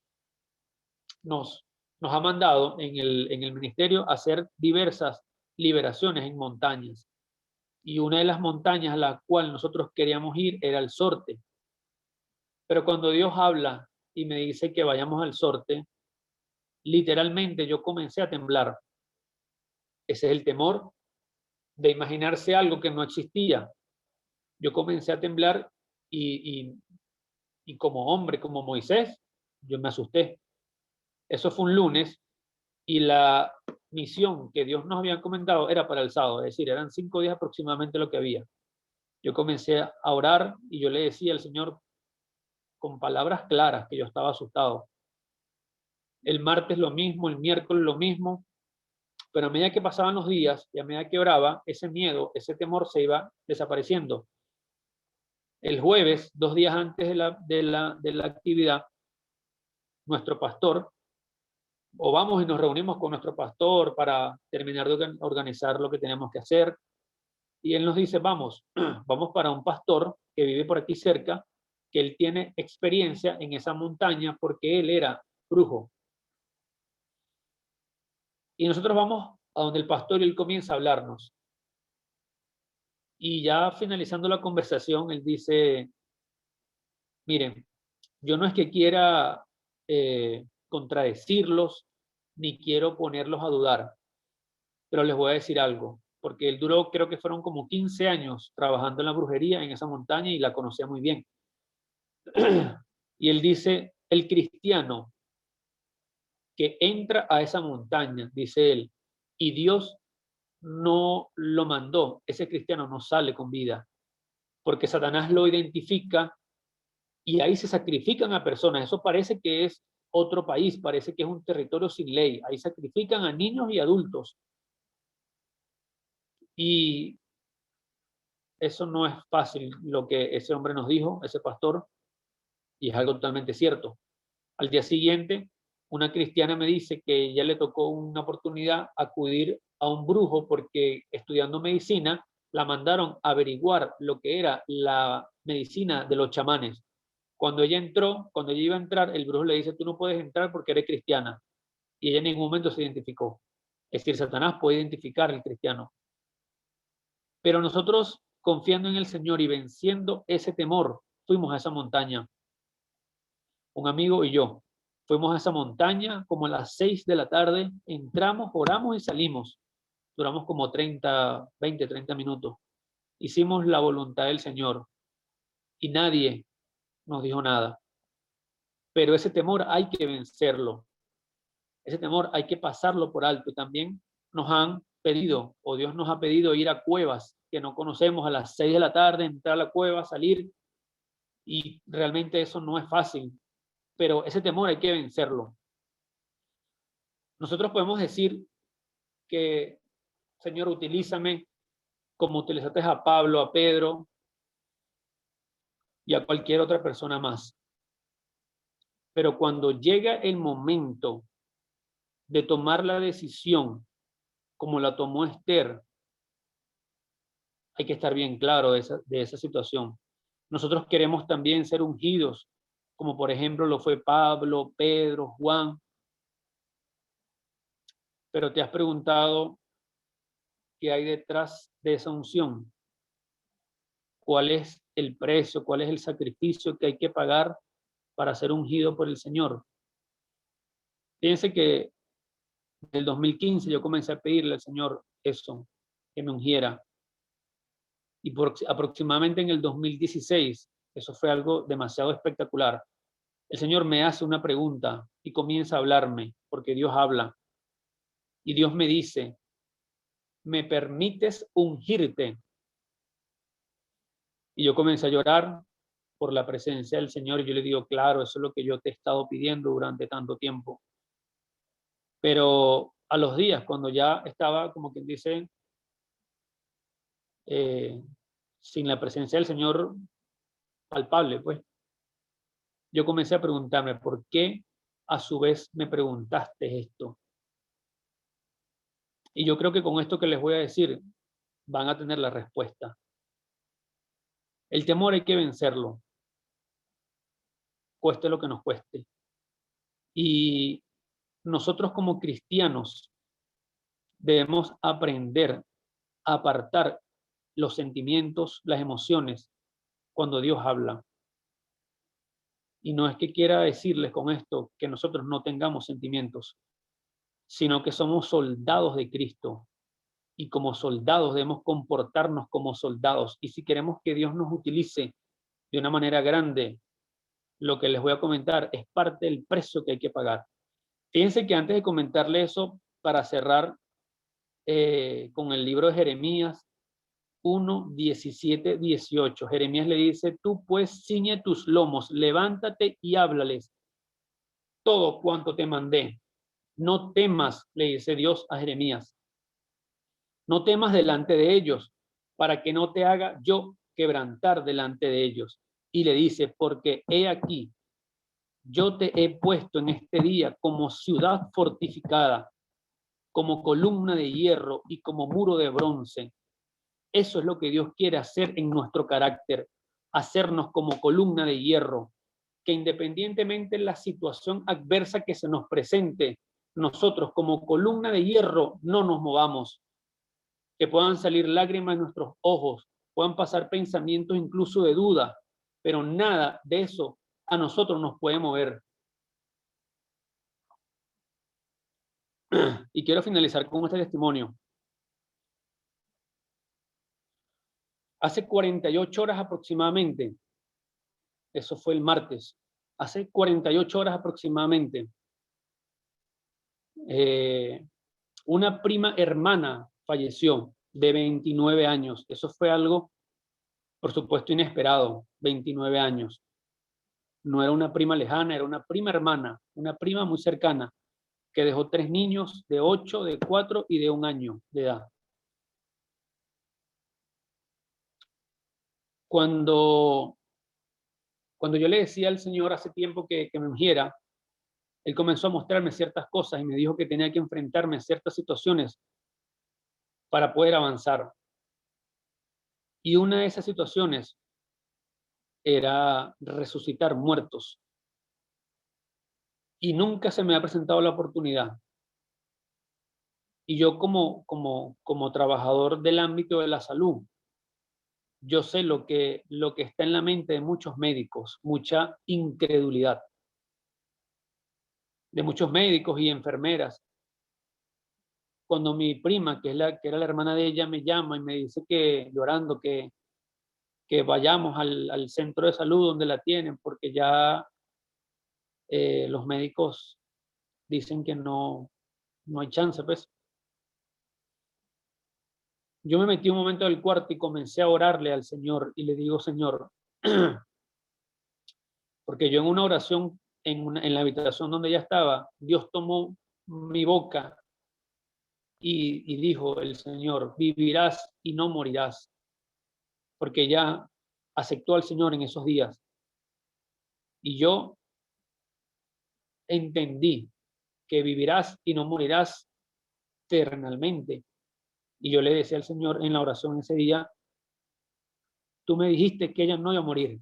ha mandado en el ministerio a hacer diversas liberaciones en montañas. Y una de las montañas a la cual nosotros queríamos ir era el Sorte. Pero cuando Dios habla y me dice que vayamos al Sorte, literalmente yo comencé a temblar. Ese es el temor de imaginarse algo que no existía. Yo comencé a temblar y como hombre, como Moisés, yo me asusté. Eso fue un lunes y la misión que Dios nos había comentado era para el sábado, es decir, eran 5 días aproximadamente lo que había. Yo comencé a orar y yo le decía al Señor con palabras claras que yo estaba asustado. El martes lo mismo, el miércoles lo mismo, pero a medida que pasaban los días y a medida que oraba, ese miedo, ese temor se iba desapareciendo. El jueves, 2 días antes de la actividad, nuestro pastor, o vamos y nos reunimos con nuestro pastor para terminar de organizar lo que tenemos que hacer, y él nos dice, vamos para un pastor que vive por aquí cerca, que él tiene experiencia en esa montaña porque él era brujo. Y nosotros vamos a donde el pastor y él comienza a hablarnos. Y ya finalizando la conversación, él dice, miren, yo no es que quiera contradecirlos, ni quiero ponerlos a dudar, pero les voy a decir algo, porque él duró, creo que fueron como 15 años trabajando en la brujería en esa montaña y la conocía muy bien. Y él dice, el cristiano que entra a esa montaña, dice él, y Dios no lo mandó, ese cristiano no sale con vida, porque Satanás lo identifica y ahí se sacrifican a personas. Eso parece que es otro país, parece que es un territorio sin ley. Ahí sacrifican a niños y adultos. Y eso no es fácil lo que ese hombre nos dijo, ese pastor, y es algo totalmente cierto. Al día siguiente, una cristiana me dice que ya le tocó una oportunidad acudir a un brujo porque estudiando medicina la mandaron a averiguar lo que era la medicina de los chamanes. Cuando ella iba a entrar, el brujo le dice, tú no puedes entrar porque eres cristiana. Y ella en ningún momento se identificó. Es decir, Satanás puede identificar al cristiano. Pero nosotros, confiando en el Señor y venciendo ese temor, fuimos a esa montaña. Un amigo y yo fuimos a esa montaña como a las 6 de la tarde, entramos, oramos y salimos. Duramos como 30 minutos. Hicimos la voluntad del Señor y nadie nos dijo nada. Pero ese temor hay que vencerlo. Ese temor hay que pasarlo por alto. También nos han pedido, o Dios nos ha pedido ir a cuevas que no conocemos a las 6 de la tarde, entrar a la cueva, salir. Y realmente eso no es fácil. Pero ese temor hay que vencerlo. Nosotros podemos decir que, Señor, utilízame como utilizaste a Pablo, a Pedro y a cualquier otra persona más. Pero cuando llega el momento de tomar la decisión, como la tomó Esther, hay que estar bien claro de esa situación. Nosotros queremos también ser ungidos, como por ejemplo lo fue Pablo, Pedro, Juan. Pero te has preguntado qué hay detrás de esa unción. ¿Cuál es el precio? ¿Cuál es el sacrificio que hay que pagar para ser ungido por el Señor? Fíjense que en el 2015 yo comencé a pedirle al Señor eso, que me ungiera. Y aproximadamente en el 2016, eso fue algo demasiado espectacular. El Señor me hace una pregunta y comienza a hablarme, porque Dios habla. Y Dios me dice, ¿me permites ungirte? Y yo comencé a llorar por la presencia del Señor y yo le digo, claro, eso es lo que yo te he estado pidiendo durante tanto tiempo. Pero a los días, cuando ya estaba, como quien dice, sin la presencia del Señor palpable, pues. Yo comencé a preguntarme, ¿por qué a su vez me preguntaste esto? Y yo creo que con esto que les voy a decir, van a tener la respuesta. El temor hay que vencerlo, cueste lo que nos cueste. Y nosotros como cristianos debemos aprender a apartar los sentimientos, las emociones, cuando Dios habla. Y no es que quiera decirles con esto que nosotros no tengamos sentimientos, sino que somos soldados de Cristo. Y como soldados debemos comportarnos como soldados. Y si queremos que Dios nos utilice de una manera grande, lo que les voy a comentar es parte del precio que hay que pagar. Fíjense que antes de comentarle eso, para cerrar con el libro de Jeremías 1, 17, 18, Jeremías le dice, tú pues ciñe tus lomos, levántate y háblales todo cuanto te mandé. No temas, le dice Dios a Jeremías. No temas delante de ellos, para que no te haga yo quebrantar delante de ellos. Y le dice, porque he aquí, yo te he puesto en este día como ciudad fortificada, como columna de hierro y como muro de bronce. Eso es lo que Dios quiere hacer en nuestro carácter, hacernos como columna de hierro, que independientemente de la situación adversa que se nos presente, nosotros como columna de hierro no nos movamos, que puedan salir lágrimas en nuestros ojos, puedan pasar pensamientos incluso de duda, pero nada de eso a nosotros nos puede mover. Y quiero finalizar con este testimonio. Hace 48 horas aproximadamente, eso fue el martes, hace 48 horas aproximadamente, una prima hermana falleció de 29 años. Eso fue algo, por supuesto, inesperado, 29 años. No era una prima lejana, era una prima hermana, una prima muy cercana, que dejó 3 niños de 8, de 4 y de 1 año de edad. Cuando yo le decía al Señor hace tiempo que me ungiera, Él comenzó a mostrarme ciertas cosas y me dijo que tenía que enfrentarme a ciertas situaciones para poder avanzar. Y una de esas situaciones era resucitar muertos. Y nunca se me ha presentado la oportunidad. Y yo como trabajador del ámbito de la salud, yo sé lo que está en la mente de muchos médicos, mucha incredulidad de muchos médicos y enfermeras. Cuando mi prima, que era la hermana de ella, me llama y me dice que, llorando, que vayamos al centro de salud donde la tienen, porque ya los médicos dicen que no hay chance, pues. Yo me metí un momento del cuarto y comencé a orarle al Señor y le digo, Señor, porque yo en una oración en la habitación donde ella estaba, Dios tomó mi boca y dijo el Señor, vivirás y no morirás, porque ella aceptó al Señor en esos días. Y yo entendí que vivirás y no morirás eternamente. Y yo le decía al Señor en la oración ese día, tú me dijiste que ella no iba a morir.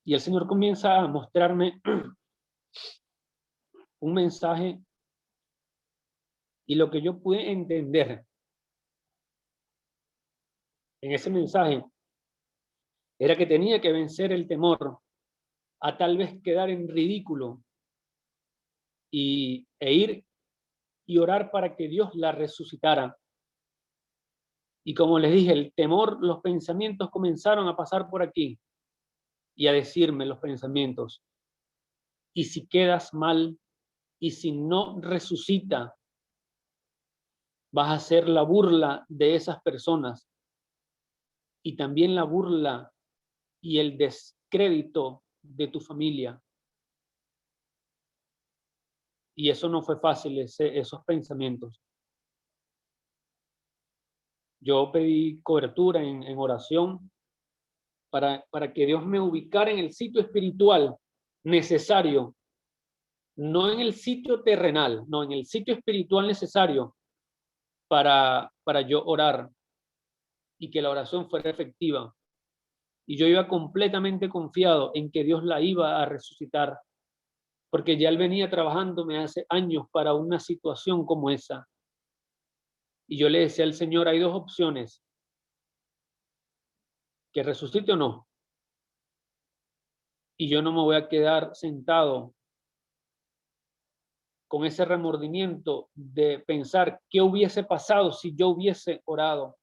Y el Señor comienza a mostrarme un mensaje y lo que yo pude entender en ese mensaje era que tenía que vencer el temor a tal vez quedar en ridículo e ir y orar para que Dios la resucitara. Y como les dije, el temor, los pensamientos comenzaron a pasar por aquí y a decirme los pensamientos, y si quedas mal, y si no resucita, vas a ser la burla de esas personas y también la burla y el descrédito de tu familia. Y eso no fue fácil, esos pensamientos. Yo pedí cobertura en oración para que Dios me ubicara en el sitio espiritual necesario, no en el sitio terrenal, no, en el sitio espiritual necesario para yo orar y que la oración fuera efectiva. Y yo iba completamente confiado en que Dios la iba a resucitar, porque ya Él venía trabajándome hace años para una situación como esa. Y yo le decía al Señor, hay dos opciones, que resucite o no. Y yo no me voy a quedar sentado con ese remordimiento de pensar qué hubiese pasado si yo hubiese orado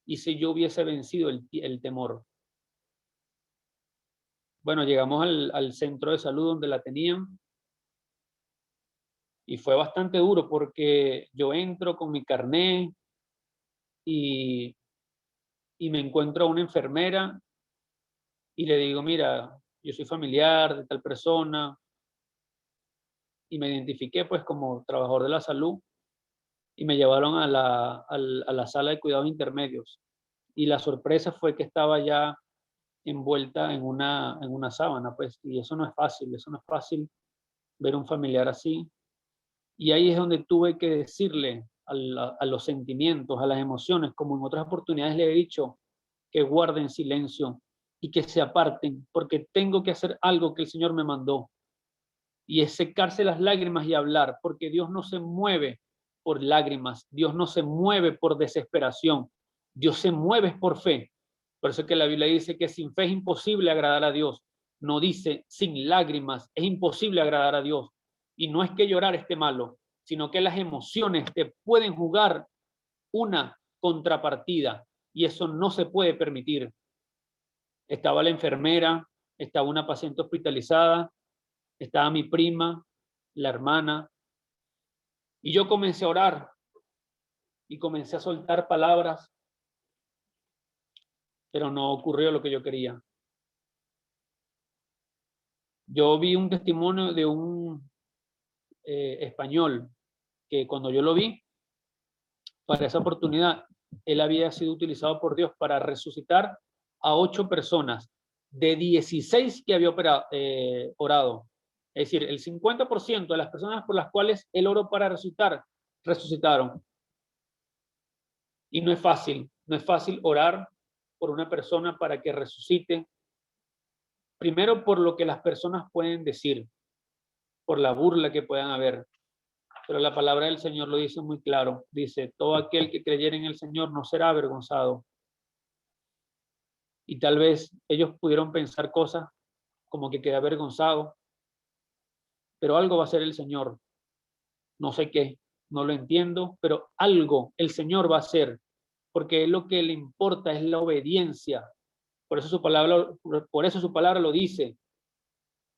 y si yo hubiese vencido el temor. Bueno, llegamos al centro de salud donde la tenían y fue bastante duro porque yo entro con mi carné y me encuentro a una enfermera y le digo, mira, yo soy familiar de tal persona, y me identifiqué pues como trabajador de la salud y me llevaron a la sala de cuidados intermedios. Y la sorpresa fue que estaba ya envuelta en una sábana, pues, y eso no es fácil ver un familiar así. Y ahí es donde tuve que decirle a los sentimientos, a las emociones, como en otras oportunidades le he dicho, que guarden silencio y que se aparten, porque tengo que hacer algo que el Señor me mandó. Y es secarse las lágrimas y hablar, porque Dios no se mueve por lágrimas, Dios no se mueve por desesperación, Dios se mueve por fe. Por eso que la Biblia dice que sin fe es imposible agradar a Dios. No dice sin lágrimas es imposible agradar a Dios. Y no es que llorar esté malo, sino que las emociones te pueden jugar una contrapartida y eso no se puede permitir. Estaba la enfermera, estaba una paciente hospitalizada, estaba mi prima, la hermana, y yo comencé a orar y comencé a soltar palabras, pero no ocurrió lo que yo quería. Yo vi un testimonio de un español que cuando yo lo vi, para esa oportunidad, él había sido utilizado por Dios para resucitar a 8 personas de 16 que había orado. Es decir, el 50% de las personas por las cuales él oró para resucitar, resucitaron. Y no es fácil orar por una persona para que resucite. Primero por lo que las personas pueden decir, por la burla que puedan haber. Pero la palabra del Señor lo dice muy claro. Dice, todo aquel que creyere en el Señor no será avergonzado. Y tal vez ellos pudieron pensar cosas como que quedé avergonzado, pero algo va a hacer el Señor. No sé qué, no lo entiendo, pero algo el Señor va a hacer, porque lo que le importa es la obediencia. Por eso su palabra lo dice,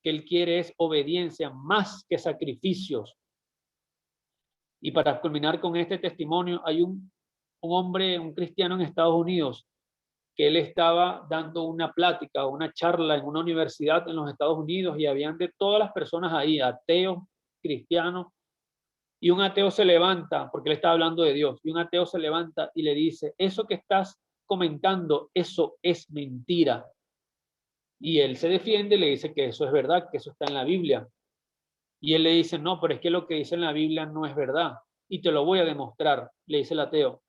que Él quiere es obediencia más que sacrificios. Y para culminar con este testimonio, hay un hombre, un cristiano en Estados Unidos, que él estaba dando una plática, una charla en una universidad en los Estados Unidos y habían de todas las personas ahí, ateos, cristianos, y un ateo se levanta, porque él estaba hablando de Dios, y un ateo se levanta y le dice, eso que estás comentando, eso es mentira. Y él se defiende y le dice que eso es verdad, que eso está en la Biblia. Y él le dice, no, pero es que lo que dice en la Biblia no es verdad. Y te lo voy a demostrar, le dice el ateo.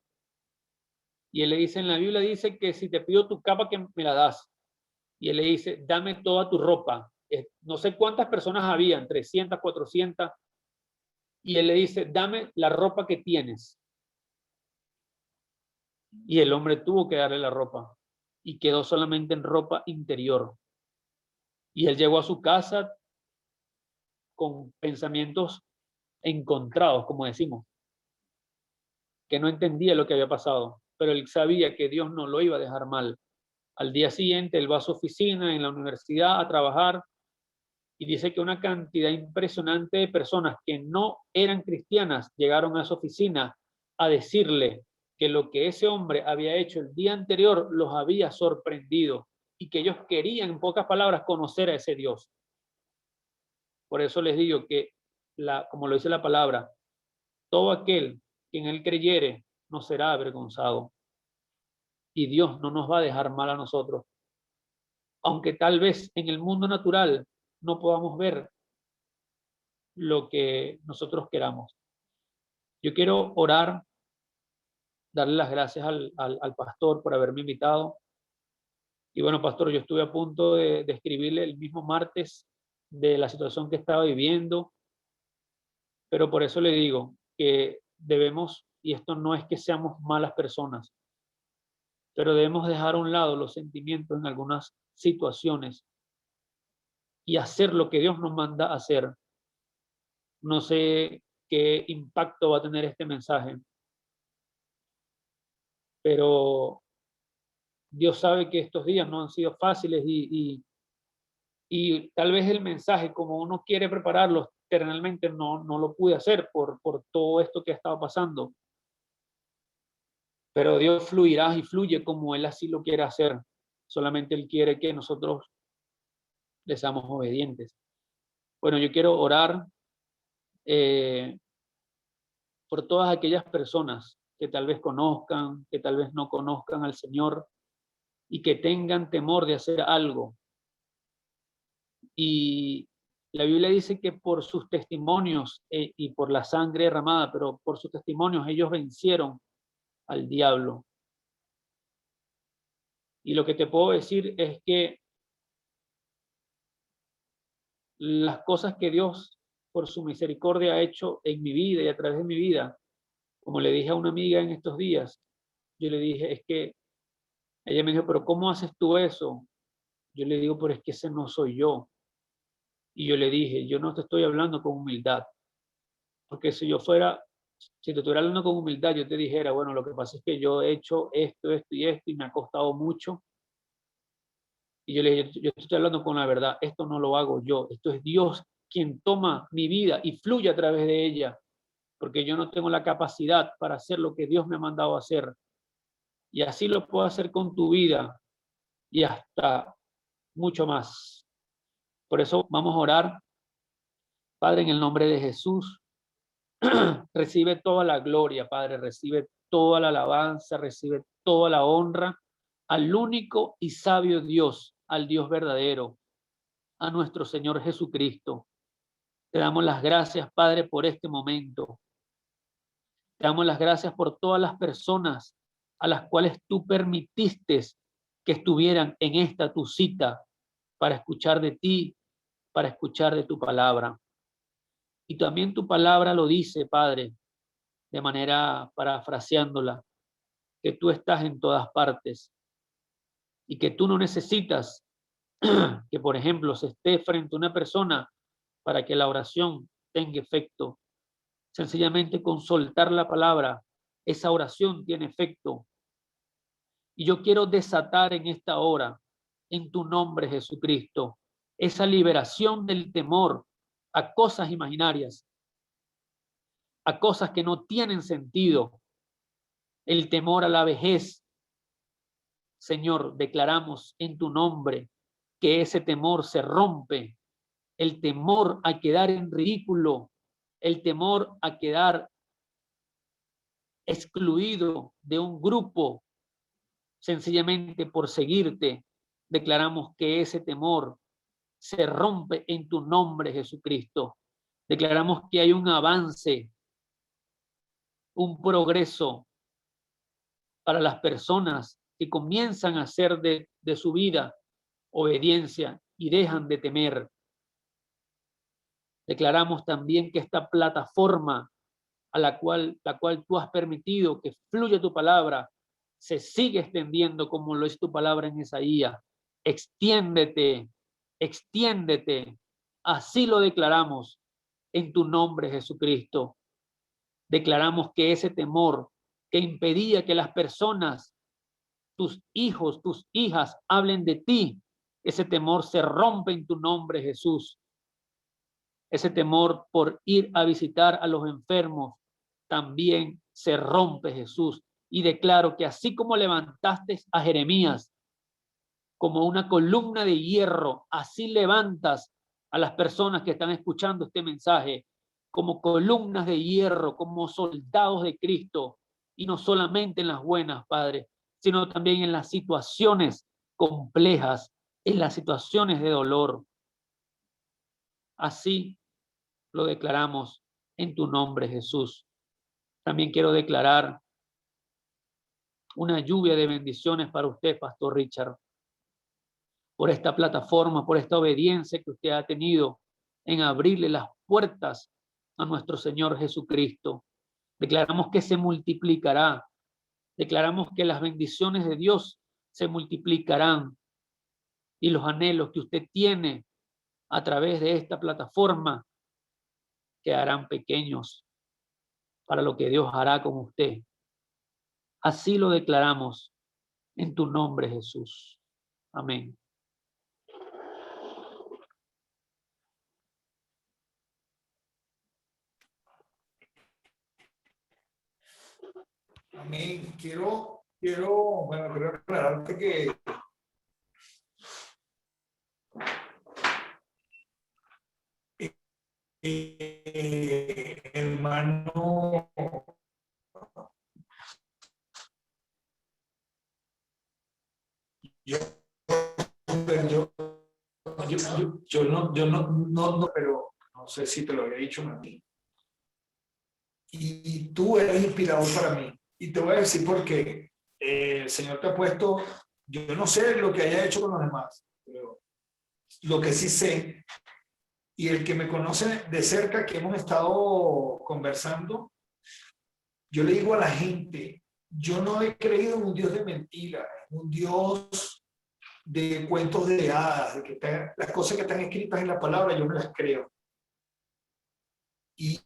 Y él le dice, en la Biblia dice que si te pido tu capa, que me la das. Y él le dice, dame toda tu ropa. No sé cuántas personas habían, 300, 400. Y él le dice, dame la ropa que tienes. Y el hombre tuvo que darle la ropa. Y quedó solamente en ropa interior. Y él llegó a su casa con pensamientos encontrados, como decimos, que no entendía lo que había pasado, pero él sabía que Dios no lo iba a dejar mal. Al día siguiente él va a su oficina en la universidad a trabajar y dice que una cantidad impresionante de personas que no eran cristianas llegaron a su oficina a decirle que lo que ese hombre había hecho el día anterior los había sorprendido y que ellos querían, en pocas palabras, conocer a ese Dios. Por eso les digo que como lo dice la palabra, todo aquel que en él creyere no será avergonzado. Y Dios no nos va a dejar mal a nosotros. Aunque tal vez en el mundo natural no podamos ver lo que nosotros queramos. Yo quiero orar, darle las gracias al pastor por haberme invitado. Y bueno, pastor, yo estuve a punto de escribirle el mismo martes de la situación que estaba viviendo, pero por eso le digo que debemos, y esto no es que seamos malas personas, pero debemos dejar a un lado los sentimientos en algunas situaciones y hacer lo que Dios nos manda a hacer. No sé qué impacto va a tener este mensaje, pero Dios sabe que estos días no han sido fáciles y tal vez el mensaje, como uno quiere prepararlo, terrenalmente no lo pude hacer por todo esto que ha estado pasando. Pero Dios fluirá y fluye como Él así lo quiere hacer. Solamente Él quiere que nosotros le seamos obedientes. Bueno, yo quiero orar por todas aquellas personas que tal vez conozcan, que tal vez no conozcan al Señor y que tengan temor de hacer algo. Y la Biblia dice que por sus testimonios y por la sangre derramada, pero por sus testimonios ellos vencieron al diablo. Y lo que te puedo decir es que las cosas que Dios por su misericordia ha hecho en mi vida y a través de mi vida, como le dije a una amiga en estos días, yo le dije, es que ella me dijo, pero ¿cómo haces tú eso? Yo le digo, pero es que ese no soy yo. Y yo le dije, yo no te estoy hablando con humildad, porque si te estuviera hablando con humildad, yo te dijera, bueno, lo que pasa es que yo he hecho esto y me ha costado mucho. Y yo le dije, yo estoy hablando con la verdad, esto no lo hago yo, esto es Dios quien toma mi vida y fluye a través de ella, porque yo no tengo la capacidad para hacer lo que Dios me ha mandado a hacer. Y así lo puedo hacer con tu vida y hasta mucho más. Por eso vamos a orar. Padre, en el nombre de Jesús, recibe toda la gloria, Padre, recibe toda la alabanza, recibe toda la honra al único y sabio Dios, al Dios verdadero, a nuestro Señor Jesucristo. Te damos las gracias, Padre, por este momento. Te damos las gracias por todas las personas a las cuales tú permitiste que estuvieran en esta tu cita para escuchar de ti, para escuchar de tu palabra. Y también tu palabra lo dice, Padre, de manera parafraseándola, que tú estás en todas partes y que tú no necesitas que, por ejemplo, se esté frente a una persona para que la oración tenga efecto. Sencillamente con soltar la palabra, esa oración tiene efecto. Y yo quiero desatar en esta hora, en tu nombre, Jesucristo, esa liberación del temor a cosas imaginarias, a cosas que no tienen sentido, el temor a la vejez. Señor, declaramos en tu nombre que ese temor se rompe, el temor a quedar en ridículo, el temor a quedar excluido de un grupo sencillamente por seguirte. Declaramos que ese temor se rompe en tu nombre, Jesucristo. Declaramos que hay un avance, un progreso para las personas que comienzan a hacer de su vida obediencia y dejan de temer. Declaramos también que esta plataforma a la cual tú has permitido que fluya tu palabra se sigue extendiendo como lo es tu palabra en Isaías. Extiéndete, extiéndete. Así lo declaramos en tu nombre, Jesucristo. Declaramos que ese temor que impedía que las personas, tus hijos, tus hijas, hablen de ti, ese temor se rompe en tu nombre, Jesús. Ese temor por ir a visitar a los enfermos también se rompe, Jesús. Y declaro que así como levantaste a Jeremías como una columna de hierro, así levantas a las personas que están escuchando este mensaje como columnas de hierro, como soldados de Cristo, y no solamente en las buenas, Padre, sino también en las situaciones complejas, en las situaciones de dolor. Así lo declaramos en tu nombre, Jesús. También quiero declarar una lluvia de bendiciones para usted, Pastor Richard, por esta plataforma, por esta obediencia que usted ha tenido en abrirle las puertas a nuestro Señor Jesucristo. Declaramos que se multiplicará. Declaramos que las bendiciones de Dios se multiplicarán y los anhelos que usted tiene a través de esta plataforma quedarán pequeños para lo que Dios hará con usted. Así lo declaramos en tu nombre, Jesús. Amén. Amén. Quiero, bueno, quiero aclararte que hermano, yo, no, pero no sé si te lo había dicho a mí. Y tú eres inspirador para mí. Y te voy a decir por qué. El Señor te ha puesto, yo no sé lo que haya hecho con los demás, pero lo que sí sé, y el que me conoce de cerca, que hemos estado conversando, yo le digo a la gente, yo no he creído en un Dios de mentira, en un Dios de cuentos de hadas, de que las cosas que están escritas en la palabra yo me las creo. Y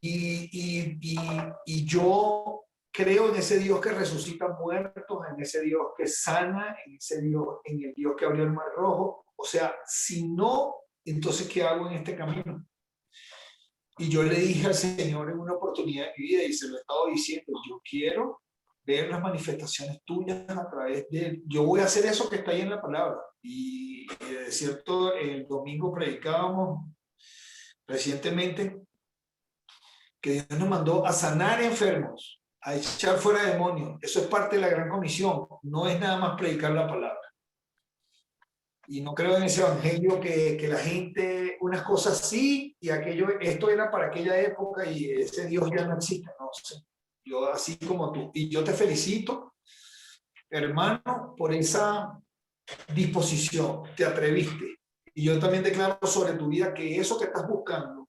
yo creo en ese Dios que resucita muertos, en ese Dios que sana, en ese Dios, en el Dios que abrió el mar rojo. O sea, si no, entonces ¿qué hago en este camino? Y yo le dije al Señor en una oportunidad de mi vida, y se lo he estado diciendo, yo quiero ver las manifestaciones tuyas a través de... Yo voy a hacer eso que está ahí en la palabra. Y de cierto, el domingo predicábamos recientemente que Dios nos mandó a sanar enfermos, a echar fuera demonios. Eso es parte de la gran comisión. No es nada más predicar la palabra. Y no creo en ese evangelio que la gente, unas cosas sí, y aquello, esto era para aquella época y ese Dios ya no existe. No sé. Yo así como tú. Y yo te felicito, hermano, por esa disposición. Te atreviste. Y yo también declaro sobre tu vida que eso que estás buscando,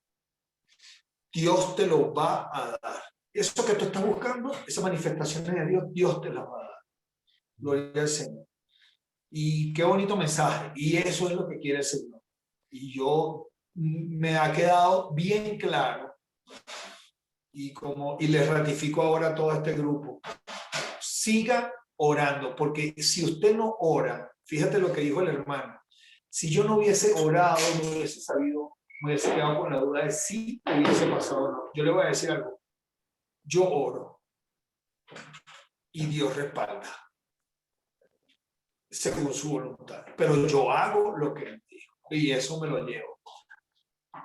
Dios te lo va a dar. Eso que tú estás buscando, esas manifestaciones de Dios, Dios te las va a dar. Gloria al Señor. Y qué bonito mensaje. Y eso es lo que quiere el Señor. Y yo me ha quedado bien claro. Y les ratifico ahora a todo este grupo. Siga orando, porque si usted no ora, fíjate lo que dijo el hermano. Si yo no hubiese orado, no hubiese sabido, me hubiese quedado con la duda de si hubiese pasado o no. Yo le voy a decir algo. Yo oro y Dios respalda según su voluntad, pero yo hago lo que Él dijo y eso me lo llevo.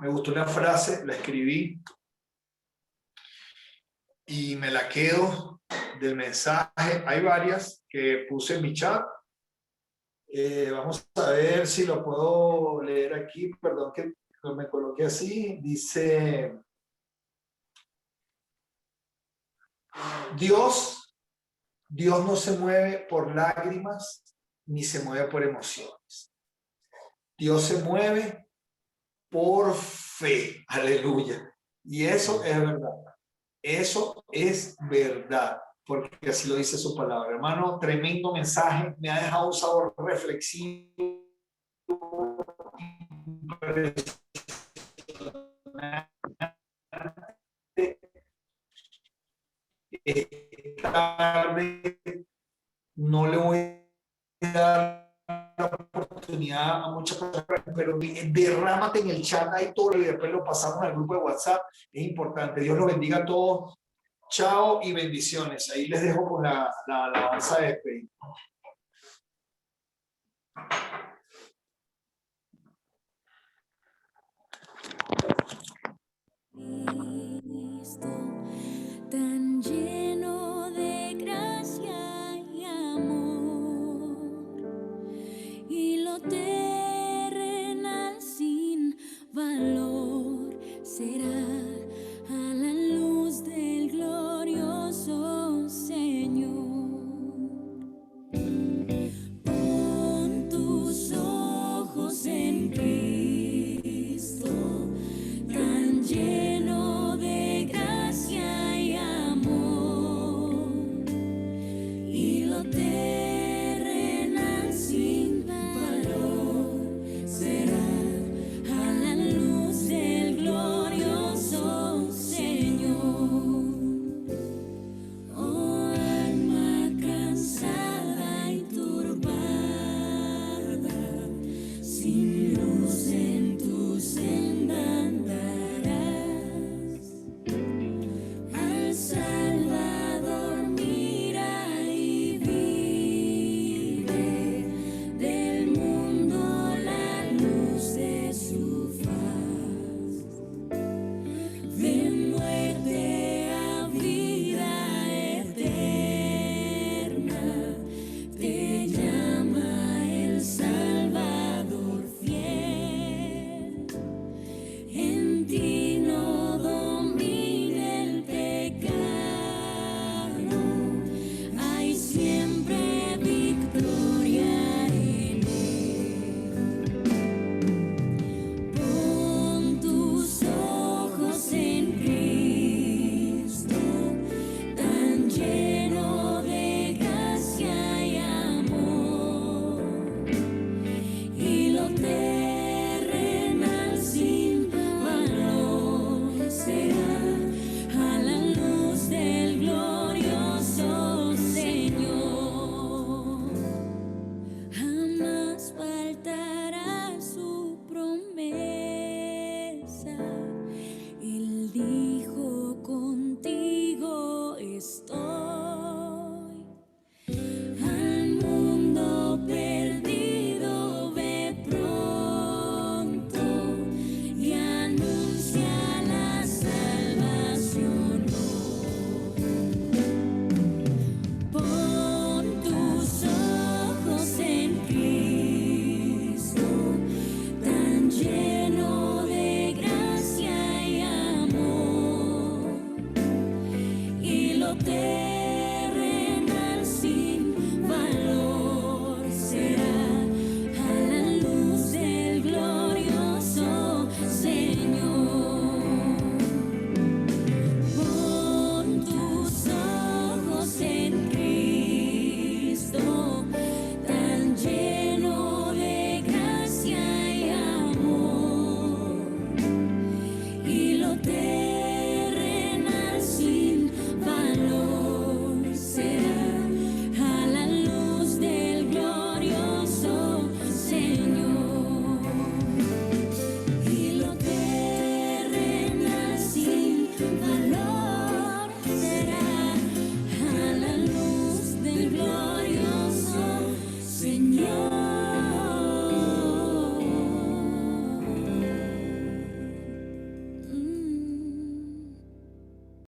Me gustó una frase, la escribí y me la quedo del mensaje. Hay varias que puse en mi chat. Vamos a ver si lo puedo leer aquí. Perdón que me coloqué así. Dice: Dios no se mueve por lágrimas ni se mueve por emociones. Dios se mueve por fe. Aleluya. Y eso es verdad. Eso es verdad. Porque así lo dice su palabra. Hermano, tremendo mensaje. Me ha dejado un sabor reflexivo. Tarde, no le voy a dar la oportunidad a muchas personas, pero derrámate en el chat ahí todo y después lo pasamos al grupo de WhatsApp. Es importante. Dios los bendiga a todos. Chao y bendiciones. Ahí les dejo con la alabanza de despedida. sin luz en tu senda andarás. Al Salvador mira y vive, del mundo la luz de su faz. De muerte a vida eterna, te llama el Salvador fiel. En ti no domina el pecado, hay siempre victoria en él. Pon tus ojos en Cristo, tan lleno de gracia y amor, y lo